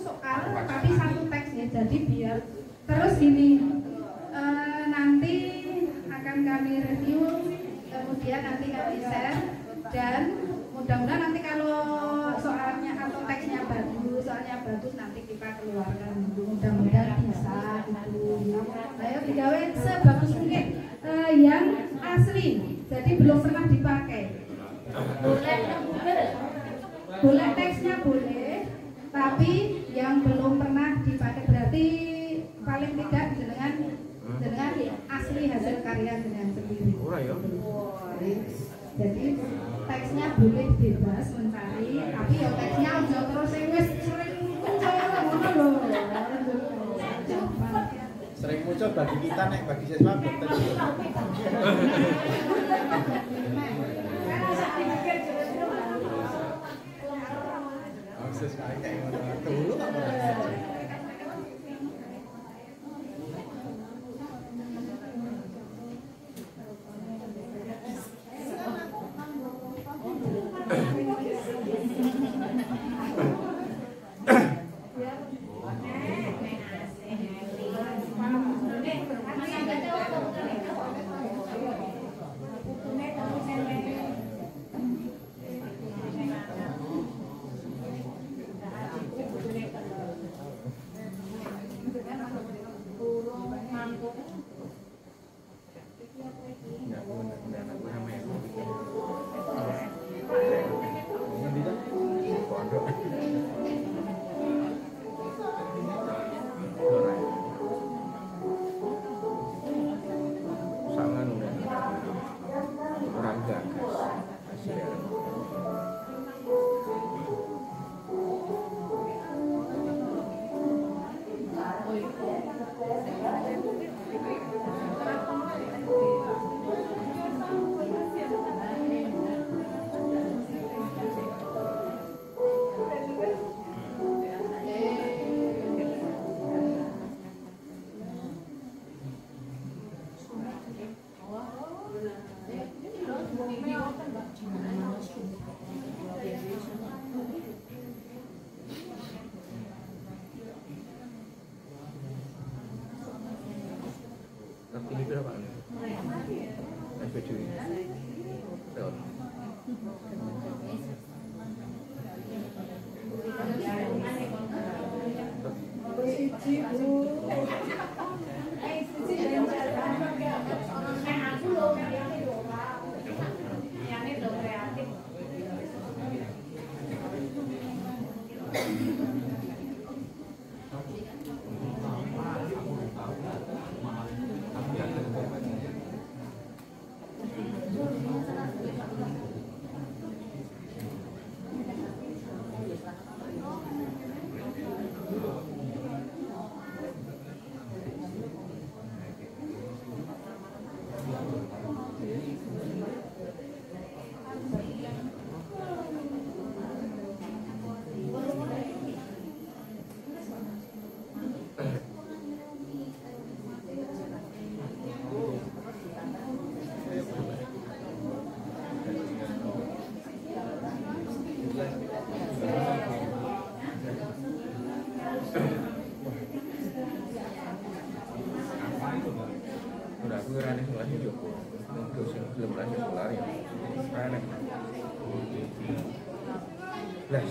soal tapi satu teks ya. Jadi biar terus ini nanti akan kami review, kemudian nanti kami share, dan mudah-mudahan nanti kalau soalnya atau teksnya bagus nanti kita keluarkan. Mudah-mudahan bisa gitu. Ayo digawe sebagus mungkin, yang asli. Jadi belum pernah dipakai. Boleh teksnya boleh, tapi yang belum pernah dipakai berarti paling tidak dengan asli hasil karya dengan sendiri. Jadi teksnya boleh bebas mencari, tapi ya teksnya aja terus wis sering ngono lho. Sering muncul bagi kita nek bagi siswa betul. Akses kayak ngono. Dulu tak Ini berapa? SPJ. Lewat. Udah aku kira nih sekolah di Joko. Dosen belum lanjut sekolah ya. Aneh. Lah.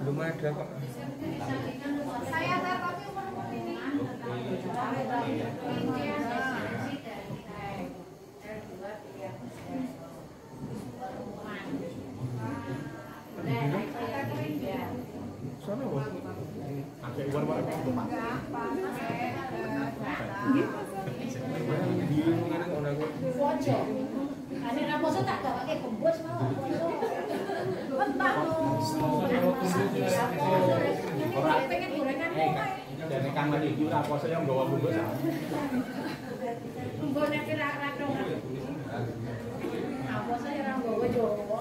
Belum ada kok. Saya tapi umur ini. Sono bos. Agak luar banget. Di ngene ngono aku. Fojo. Ane ra poso tak gawake gembos mau. Mentah. Ora pengen gorengan kok. Jane Kang Madi iki ora poso yang nggawa bungkus. Nggone ki ra radong. Apa saya ra nggawa Jawa.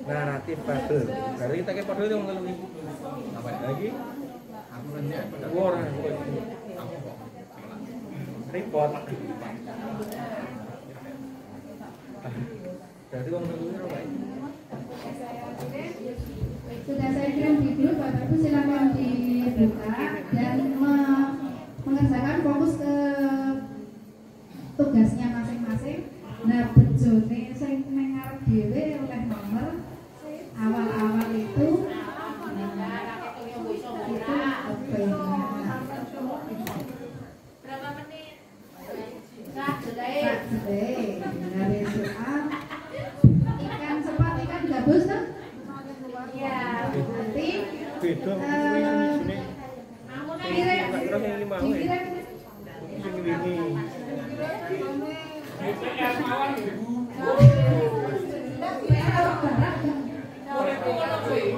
Naratif padel. Dari kita ke padel yang ngeluh. Apa lagi? Aku nanya. Orang. Aku kok. Report. Jadi wong ngeluh ora. Sudah saya kirim di grup, Bapak Ibu silakan dibuka dan mengerjakan fokus ke tugasnya masing-masing. Nah, bejone sing ning ngarep dhewe oleh nomor awal-awal itu Berapa menit? Sak jelek. dari soal ikan cepat, ikan gabus kan? Iya. Nanti Beda dikirim sing wingi.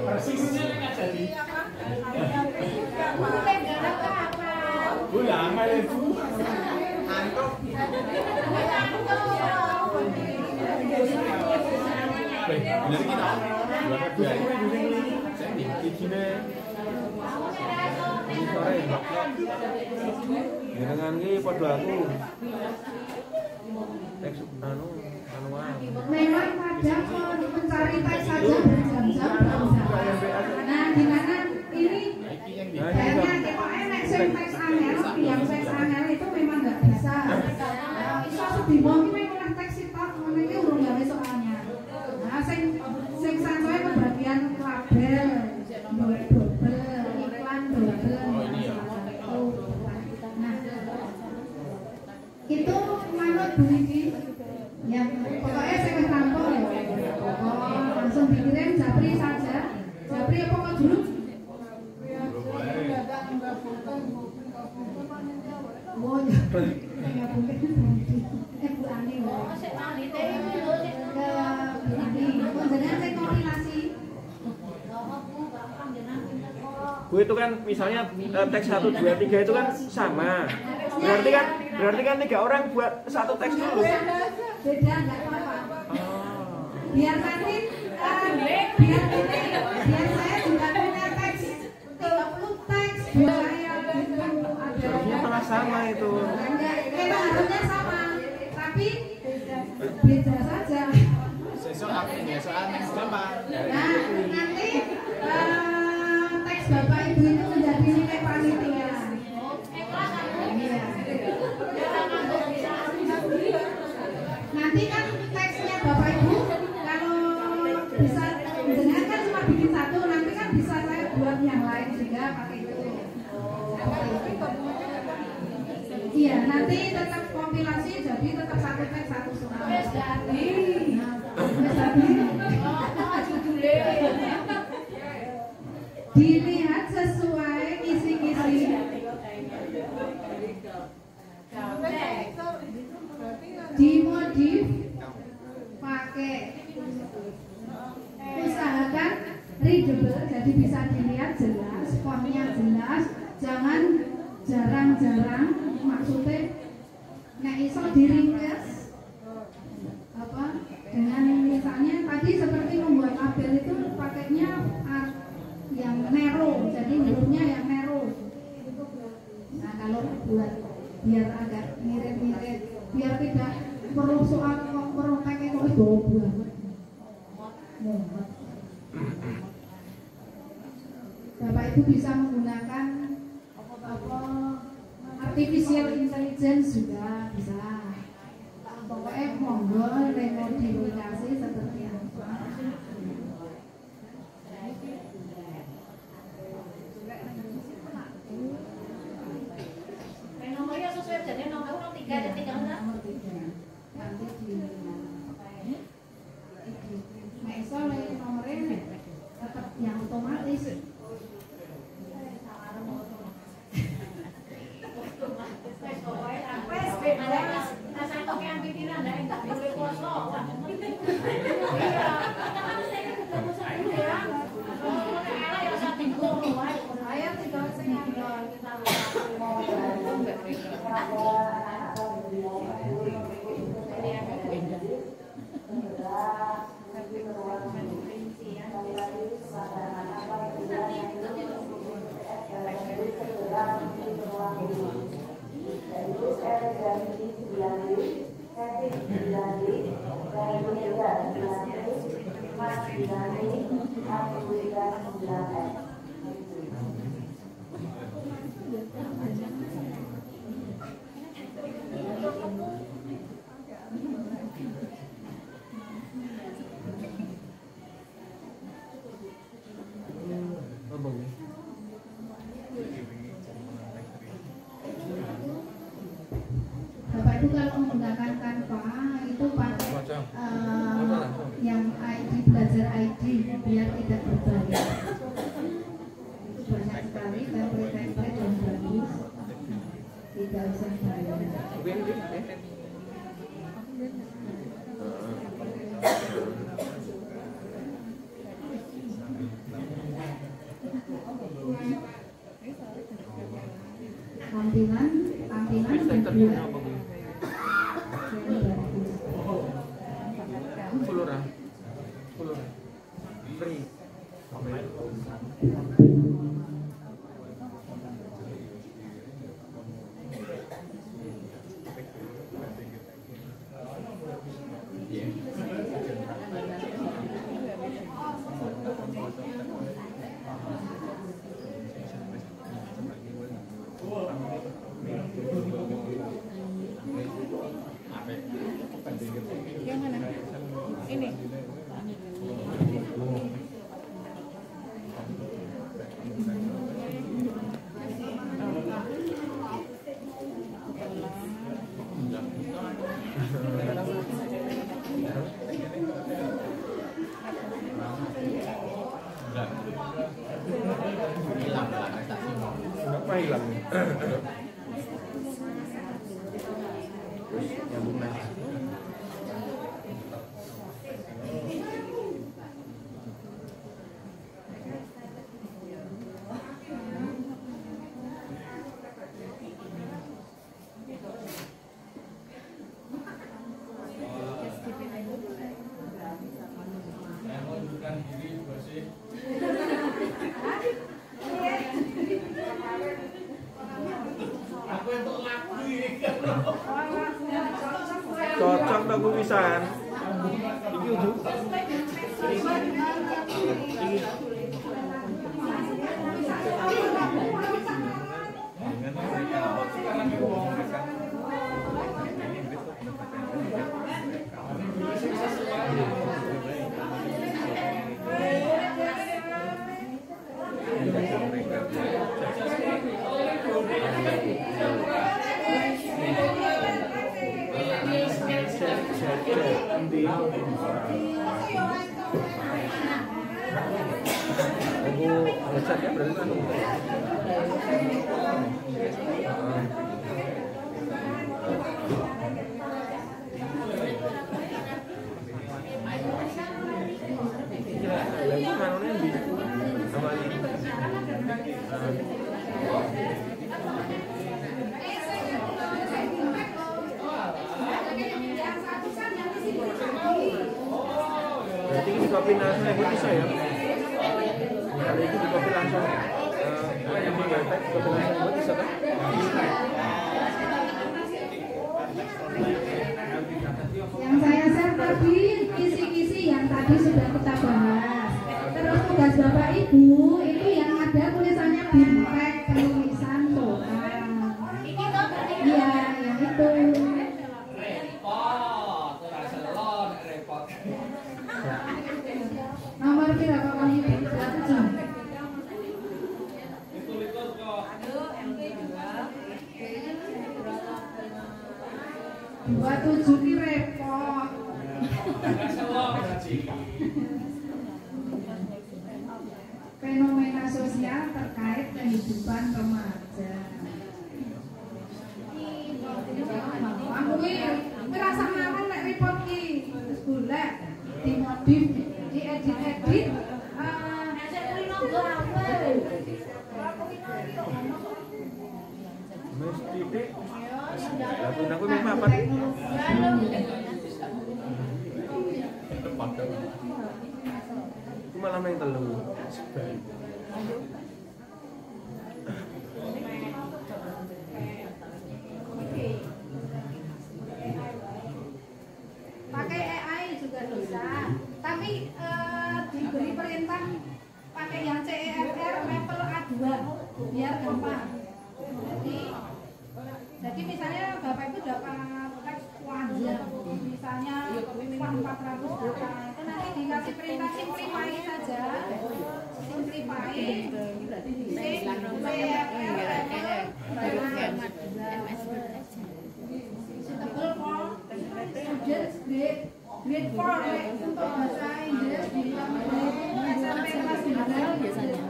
Persisnya ngajari. Mulai garap apa? Bu lama itu. Antuk. Bener kita. Buat dua. Saya di sini. Sore. Jenengan iki padha aku. Teks anu memang kadang mencari teks saja berjam-jam berjam. Nah, di mana ini kayaknya kok enak teks angel, yang teks angel itu memang nggak bisa. Iso sedimo iki memang teks sitok ngene iki urung gawe soalnya. Nah, sing sancoe kebagian label, double, iklan double. Nah, itu manut bunyi yang pokoknya saya ketampung ya. Langsung dikirim Japri saja. Japri apa kok dulu? Oh, Japri. Bu Ani. Sik mari teh iki lho sik Ke Bu Ani. Jenengan saya koordinasi. Bu itu kan misalnya teks 1, 2, 3 itu kan sama. Berarti kan 3 orang buat satu teks dulu. Beda nggak apa-apa. Biar nanti biar saya juga punya teks 30 teks biar saya ada. Harusnya sama itu. Memang harusnya sama, tapi beda saja. Nah, nanti teks Bapak Ibu itu menjadi nilai panitia. Nanti kan teksnya Bapak Ibu kalau bisa dengan kan cuma bikin satu, nanti kan bisa saya buat yang lain juga pakai itu. Iya, nanti tetap kompilasi jadi tetap satu teks satu surat. Dilihat sesuai kisi-kisi. Dimodif pakai, usahakan readable jadi bisa dilihat jelas, fontnya jelas, jangan jarang-jarang, maksudnya nek iso diringkes apa dengan misalnya tadi seperti membuat tabel itu pakainya yang narrow, jadi hurufnya yang narrow. Nah kalau buat biar agak mirip-mirip, biar tidak perlu soal kok perlu pakai kok double banget. Bapak Ibu bisa menggunakan apa artificial intelligence juga bisa. Pokoknya monggo remodifikasi seperti apa. Nomornya sesuai jadi nomor 3 dan 3 nanti di nah soalnya nomornya tetap yang otomatis. Bapak Ibu kalau menggunakan Canva itu pakai yang ID belajar ID biar tidak berbayar. Itu banyak sekali template-template yang bagus, tidak usah bayar. Tampilan Free. Yang mana? Ini. Kenapa hilang? Nyambung lagi. pisan. Iki ujuk. Aku ngecatnya berarti kan lagu kanonnya di sama ini. Berarti ini kopi langsung yang bisa ya? Kali ini di kopi langsung yang di website kopi langsung bisa kan? Yang saya share tadi kisi-kisi yang tadi sudah kita bahas. Terus tugas Bapak Ibu itu yang ada tulisannya bimtek penulisan doa. Iya, yang itu. Nomor berapa kali itu? 27 ini repot. Fenomena sosial terkait kehidupan remaja. Kamu ini rasa marah nek repot ki, terus golek, dimodif, diedit-edit. Mesti lagu aku memang apa? Itu malah main telu. Pakai AI juga bisa, tapi diberi perintah pakai yang CEFR level A2 biar gampang. Jadi misalnya Bapak Ibu dapat teks panjang, misalnya 400 kata, itu nanti dikasih perintah simplify saja, simplify, suitable for students grade 4 untuk bahasa Inggris di SMP kelas 9 biasanya,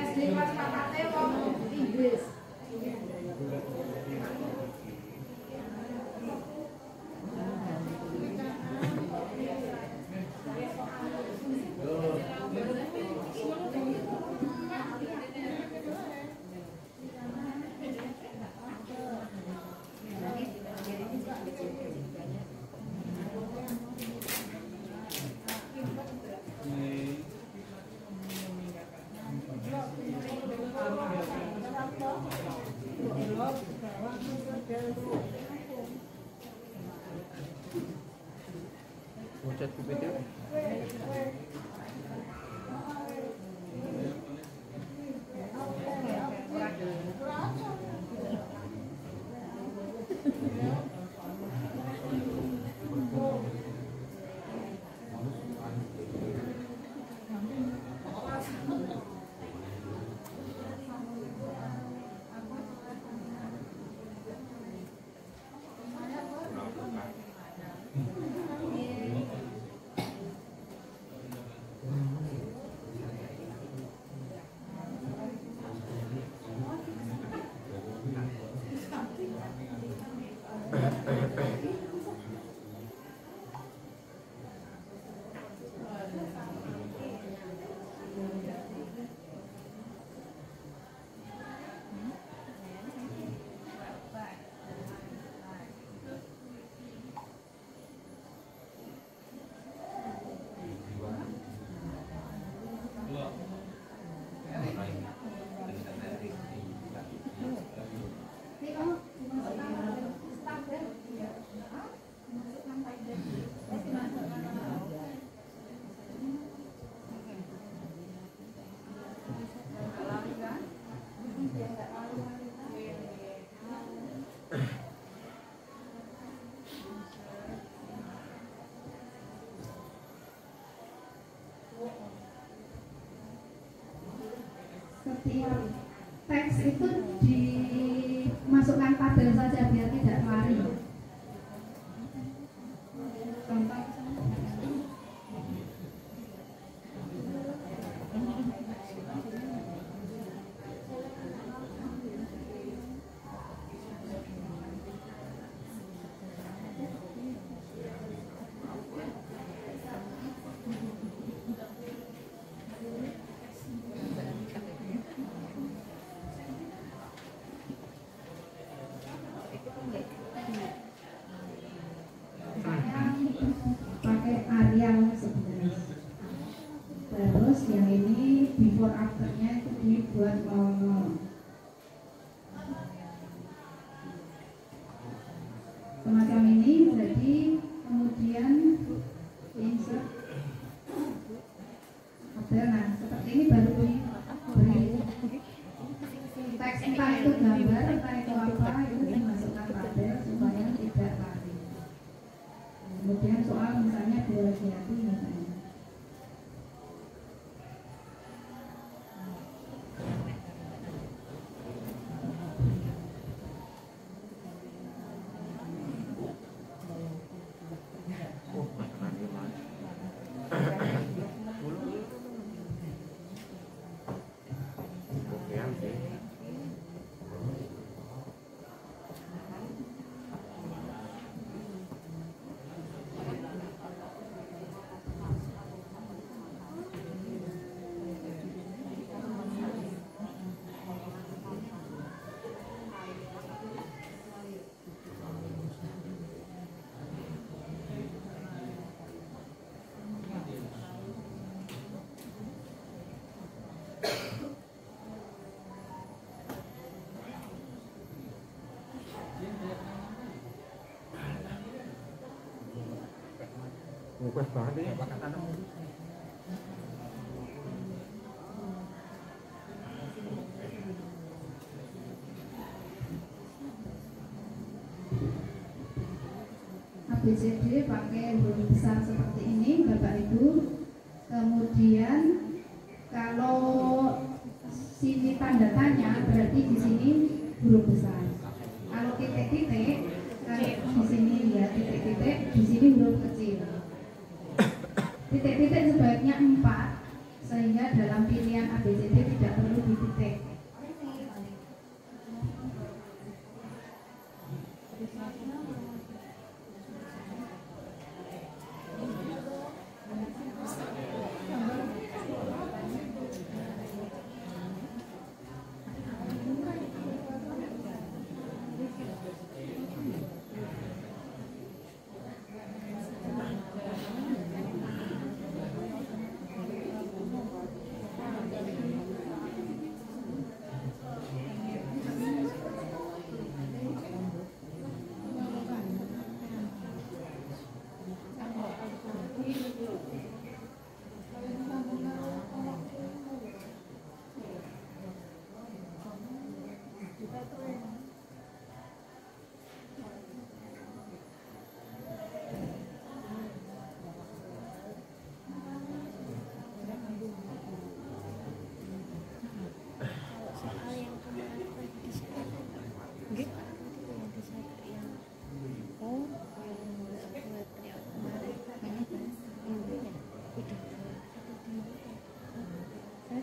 SD kelas 4 Inggris. Mau chat PPT? teks itu dimasukkan tabel saja biar tidak lari. Contoh pakai Arial 11. Terus yang ini before afternya itu dibuat 00. Semacam ini, jadi kemudian insert tabel. Nah seperti ini baru diberi teks, entah itu gambar, entah itu apa, itu dimasukkan tabel supaya tidak lari. Kemudian soal misalnya berhati-hati misalnya. Bukan banget ini apa kata ABCD pakai huruf besar seperti ini Bapak Ibu. Kemudian kalau sini tanda tanya berarti di sini huruf besar. Kalau titik-titik, kalau di sini ya titik-titik, di sini huruf kecil. Titik-titik sebaiknya 4 sehingga dalam pilihan ABCD tidak perlu dititik.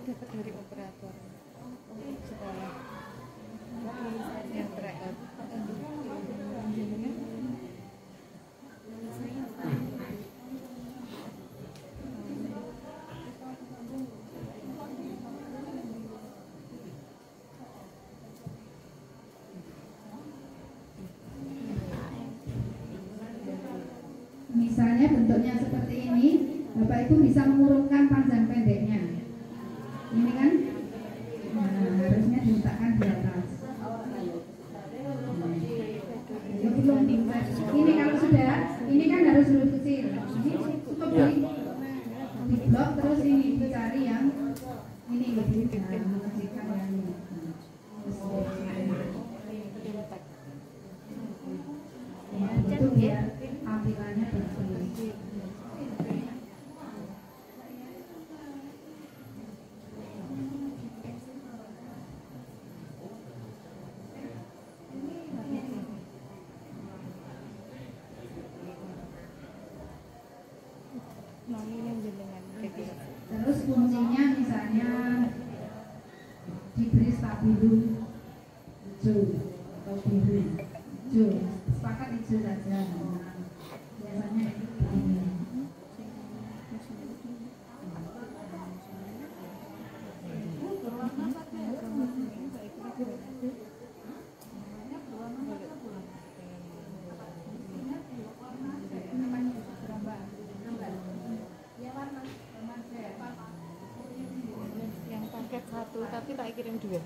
dapat dari operator sekolah yang terakhir. Misalnya bentuknya seperti ini, Bapak Ibu bisa mengurutkan panjang pendeknya. Ini kan, nah, harusnya diletakkan di atas. Ya, belum. Ini kalau sudah, ini kan harus huruf kecil. Ini cukup di blok, terus ini dicari yang ini lebih mengecilkan yang ini. Itu biar tampilannya bersih. Terus kuncinya misalnya diberi stabilo hijau atau biru hijau, sepakat hijau saja. Nah, biasanya ini. Yang paket satu tapi tak kirim dua.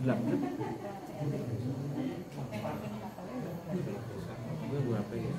Gelap. Gue buat apa ya?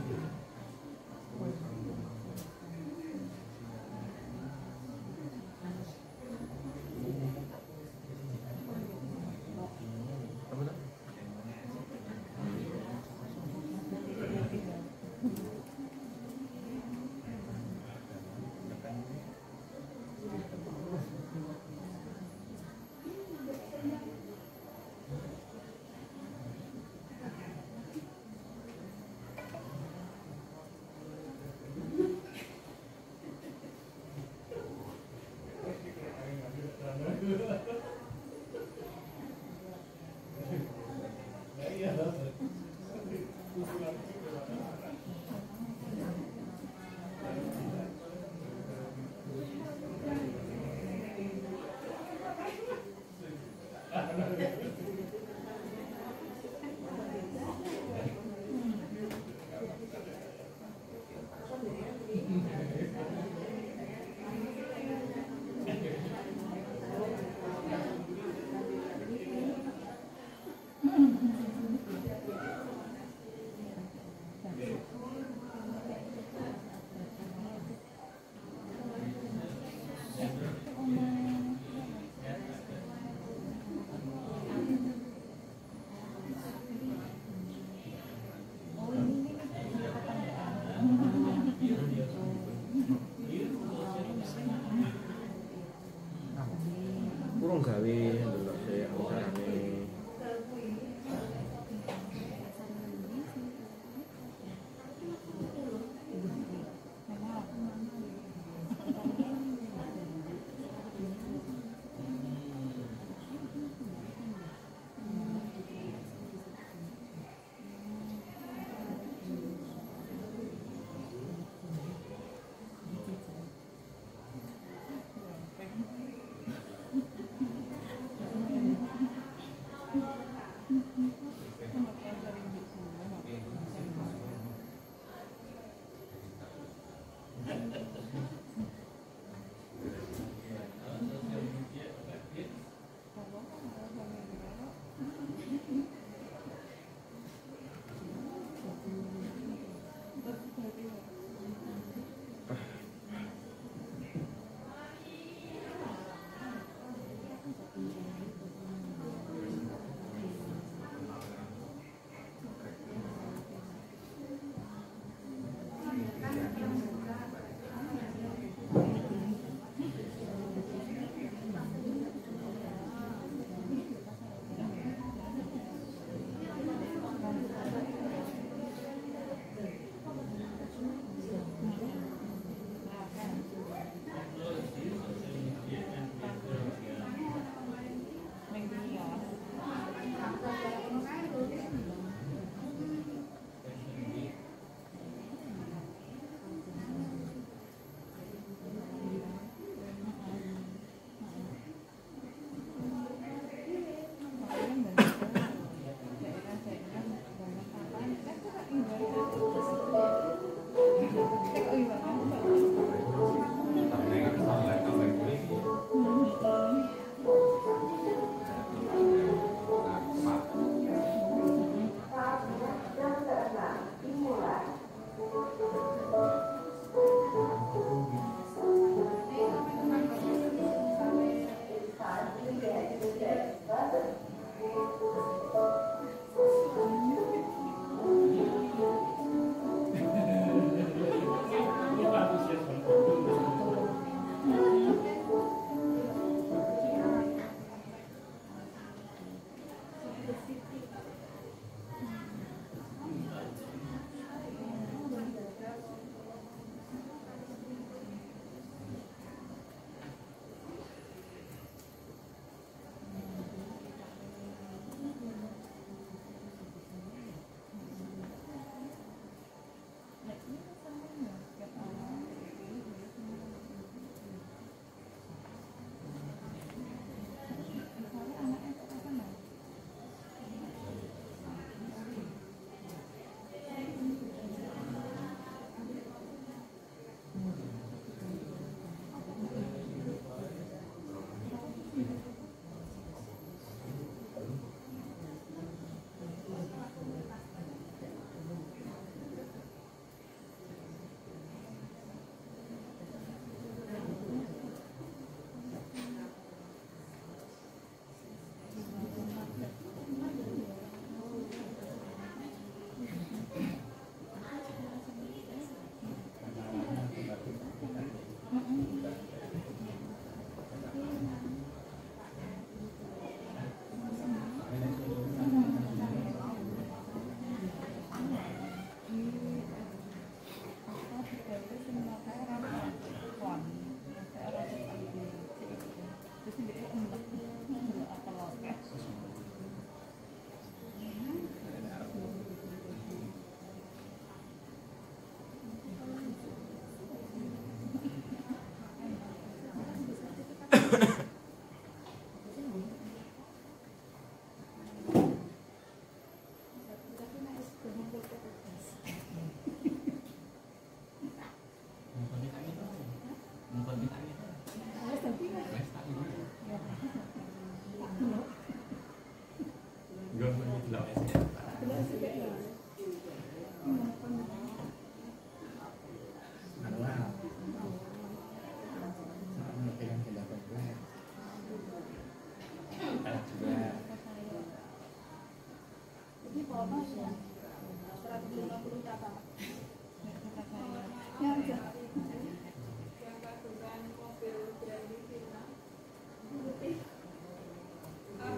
kurang gawe ndelok sik carane.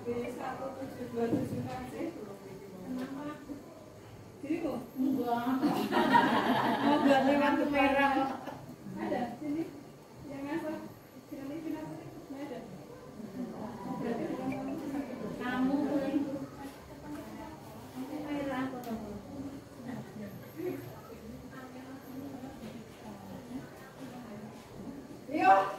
Jadi kok? Enggak. Oh, enggak lewat merah. Ada sini yang ngasih sini kenapa nggak ada? Oh, berarti bukan kamu. Kamu merah kok. Yo.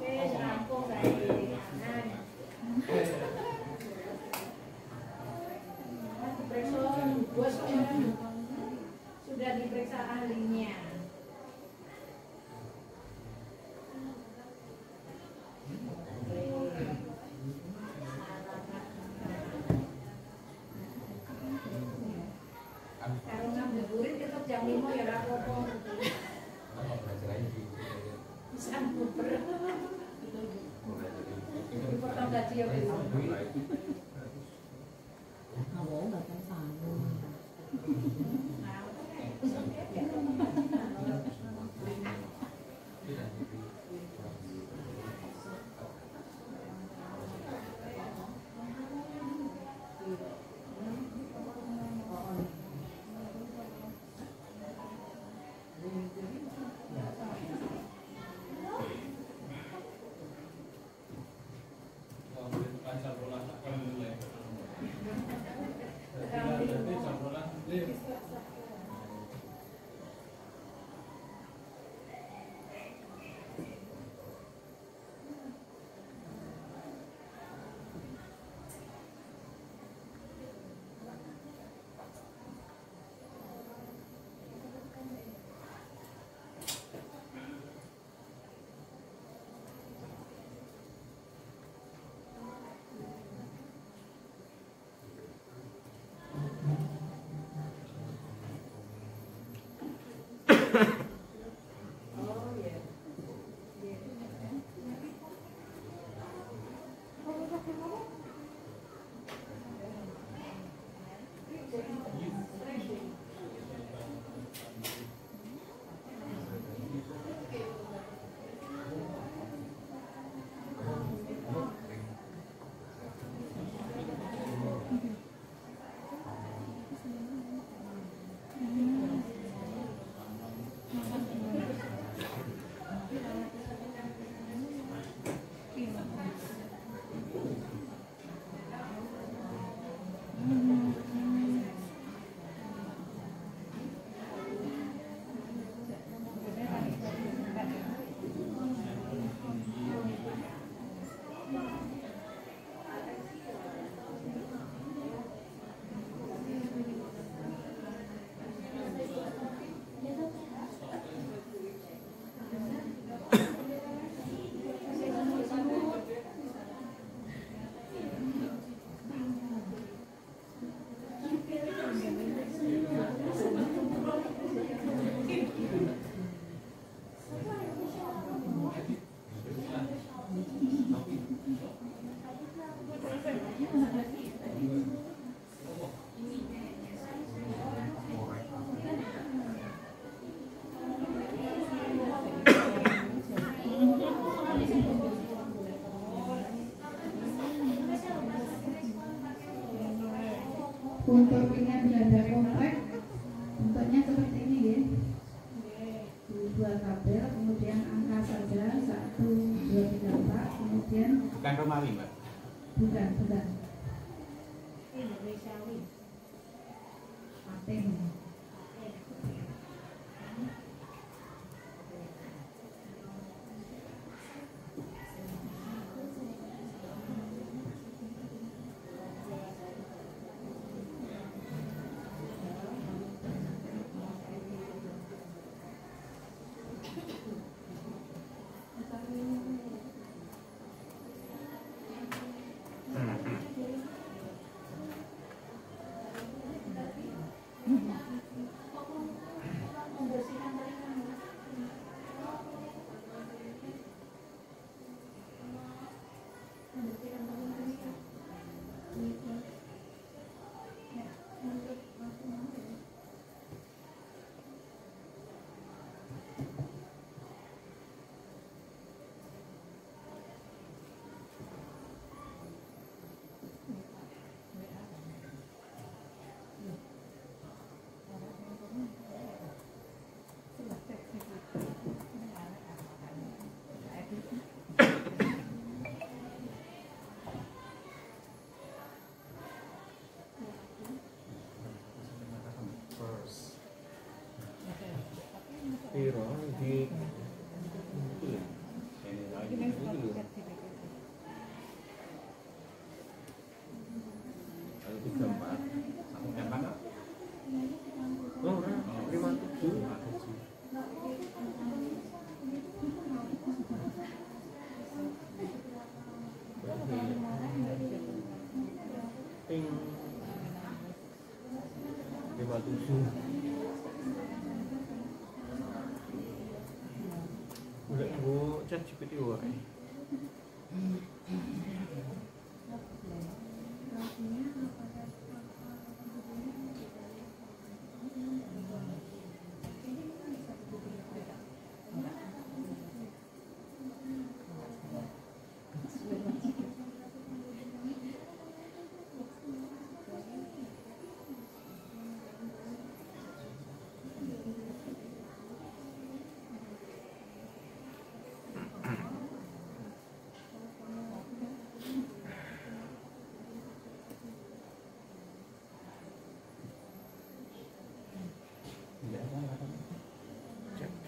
Wes rampung saiki. Bos sudah diperiksa ahlinya. Kalau ngambil burit tetap jam 5 ya rapopo. Bisa buber. Dipotong gaji ya Bu. Untuk pindah belanja komplek bentuknya seperti ini ya. Dua tabel, kemudian angka saja 1, 2, 3, 4, kemudian Bukan Romawi, Mbak. bukan Indonesiawi. Latin. piro di udah gua chat GPT wae.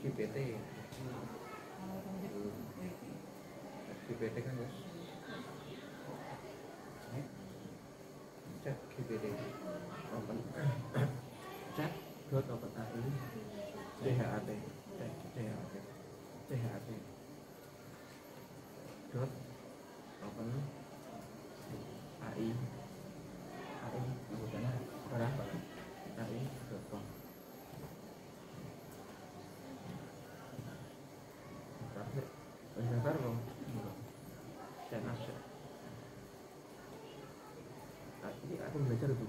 GPT GPT kan bos chat GPT open chat dot open AI CHAT CHAT dot open AI berapa AI.com Bentar dong, dan aset. Ini aku belajar itu.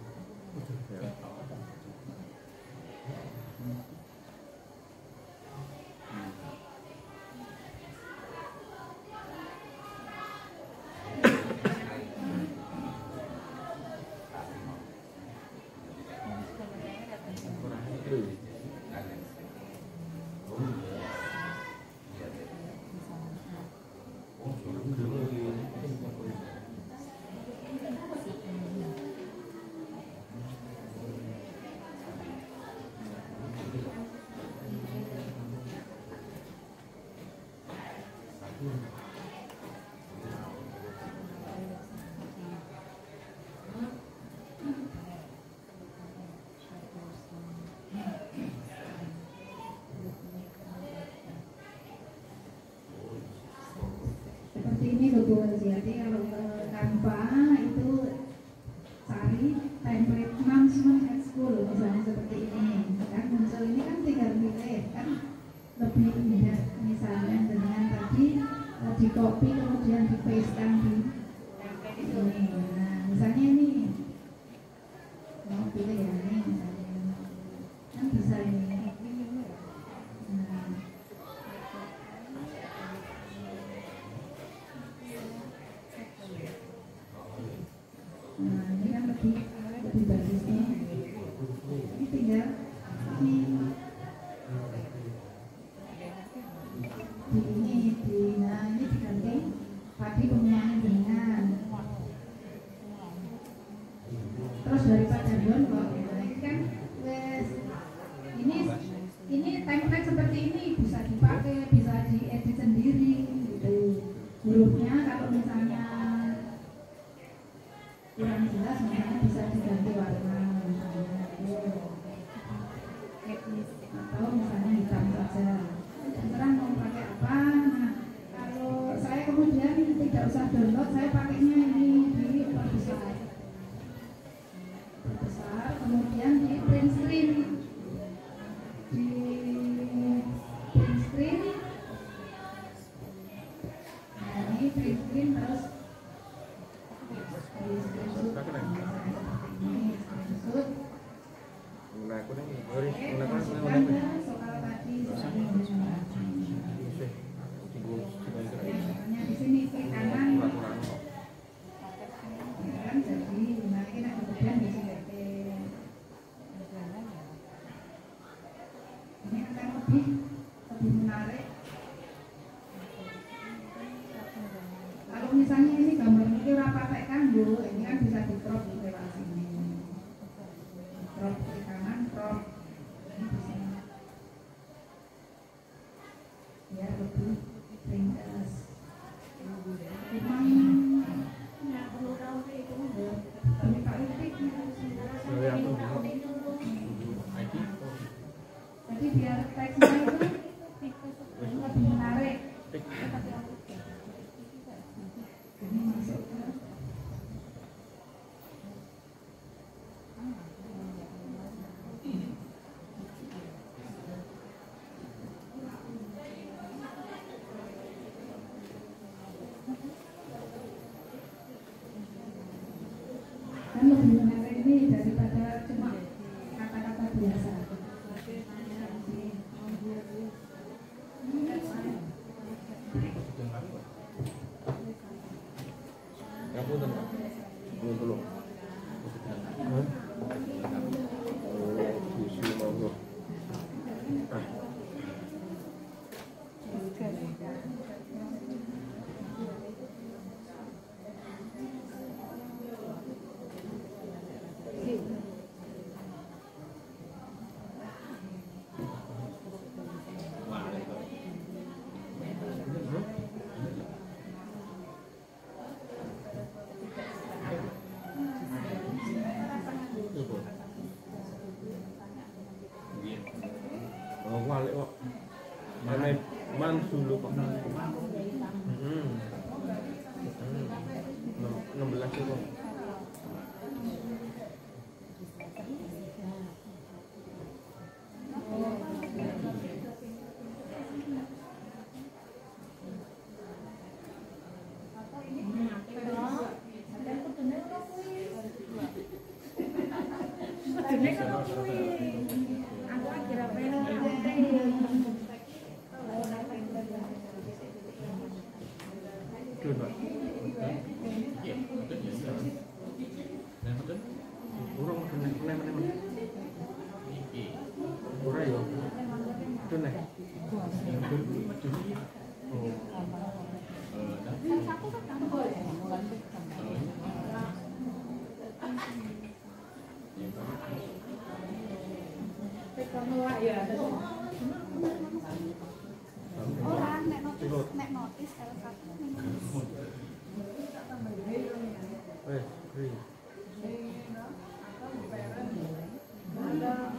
Ini logo jadi kalau ke Canva itu cari template announcement at school misalnya seperti ini kan muncul ini kan tinggal pilih kan lebih mudah misalnya dengan tadi di copy kemudian di paste kan di ini nah misalnya ini mau pilih ya ini misalnya kan bisa ini lebih bagusnya ini tinggal ini diganti tadi pemilihan dengan terus daripada kok ini kan wes ini template seperti ini bisa dipakai bisa diedit sendiri gitu hurufnya kalau misalnya kurang jelas misalnya bisa diganti warna misalnya atau misalnya hitam saja terserah mau pakai apa. Nah kalau saya kemudian tidak usah download saya pakainya ini di perbesar kemudian di print screen nah ini print screen terus di sini klik kanan kan jadi lagi nak kemudian di sini ini akan lebih menarik. Kalau misalnya ini gambar ini ora pakai kanggo ini kan bisa di crop lewat sini crop klik kanan crop ini bisa biar lebih ringkas. Memang nggak perlu tahu itu Pak Ipik jadi biar teksnya itu lebih menarik. Ini masuk ke kan lebih menarik ini daripada cuma kata-kata biasa. Ngapunten, Pak. Nuwun tulung. Tisu monggo. Oh, walik kok. Mana man dulu kok. 16 kok. Dun, Pak. Iya, betul ya. Dan betul. Urung meneh. Iki. Ora yo. Dun nek. Oh. Orang nek notis L1 Kri. ada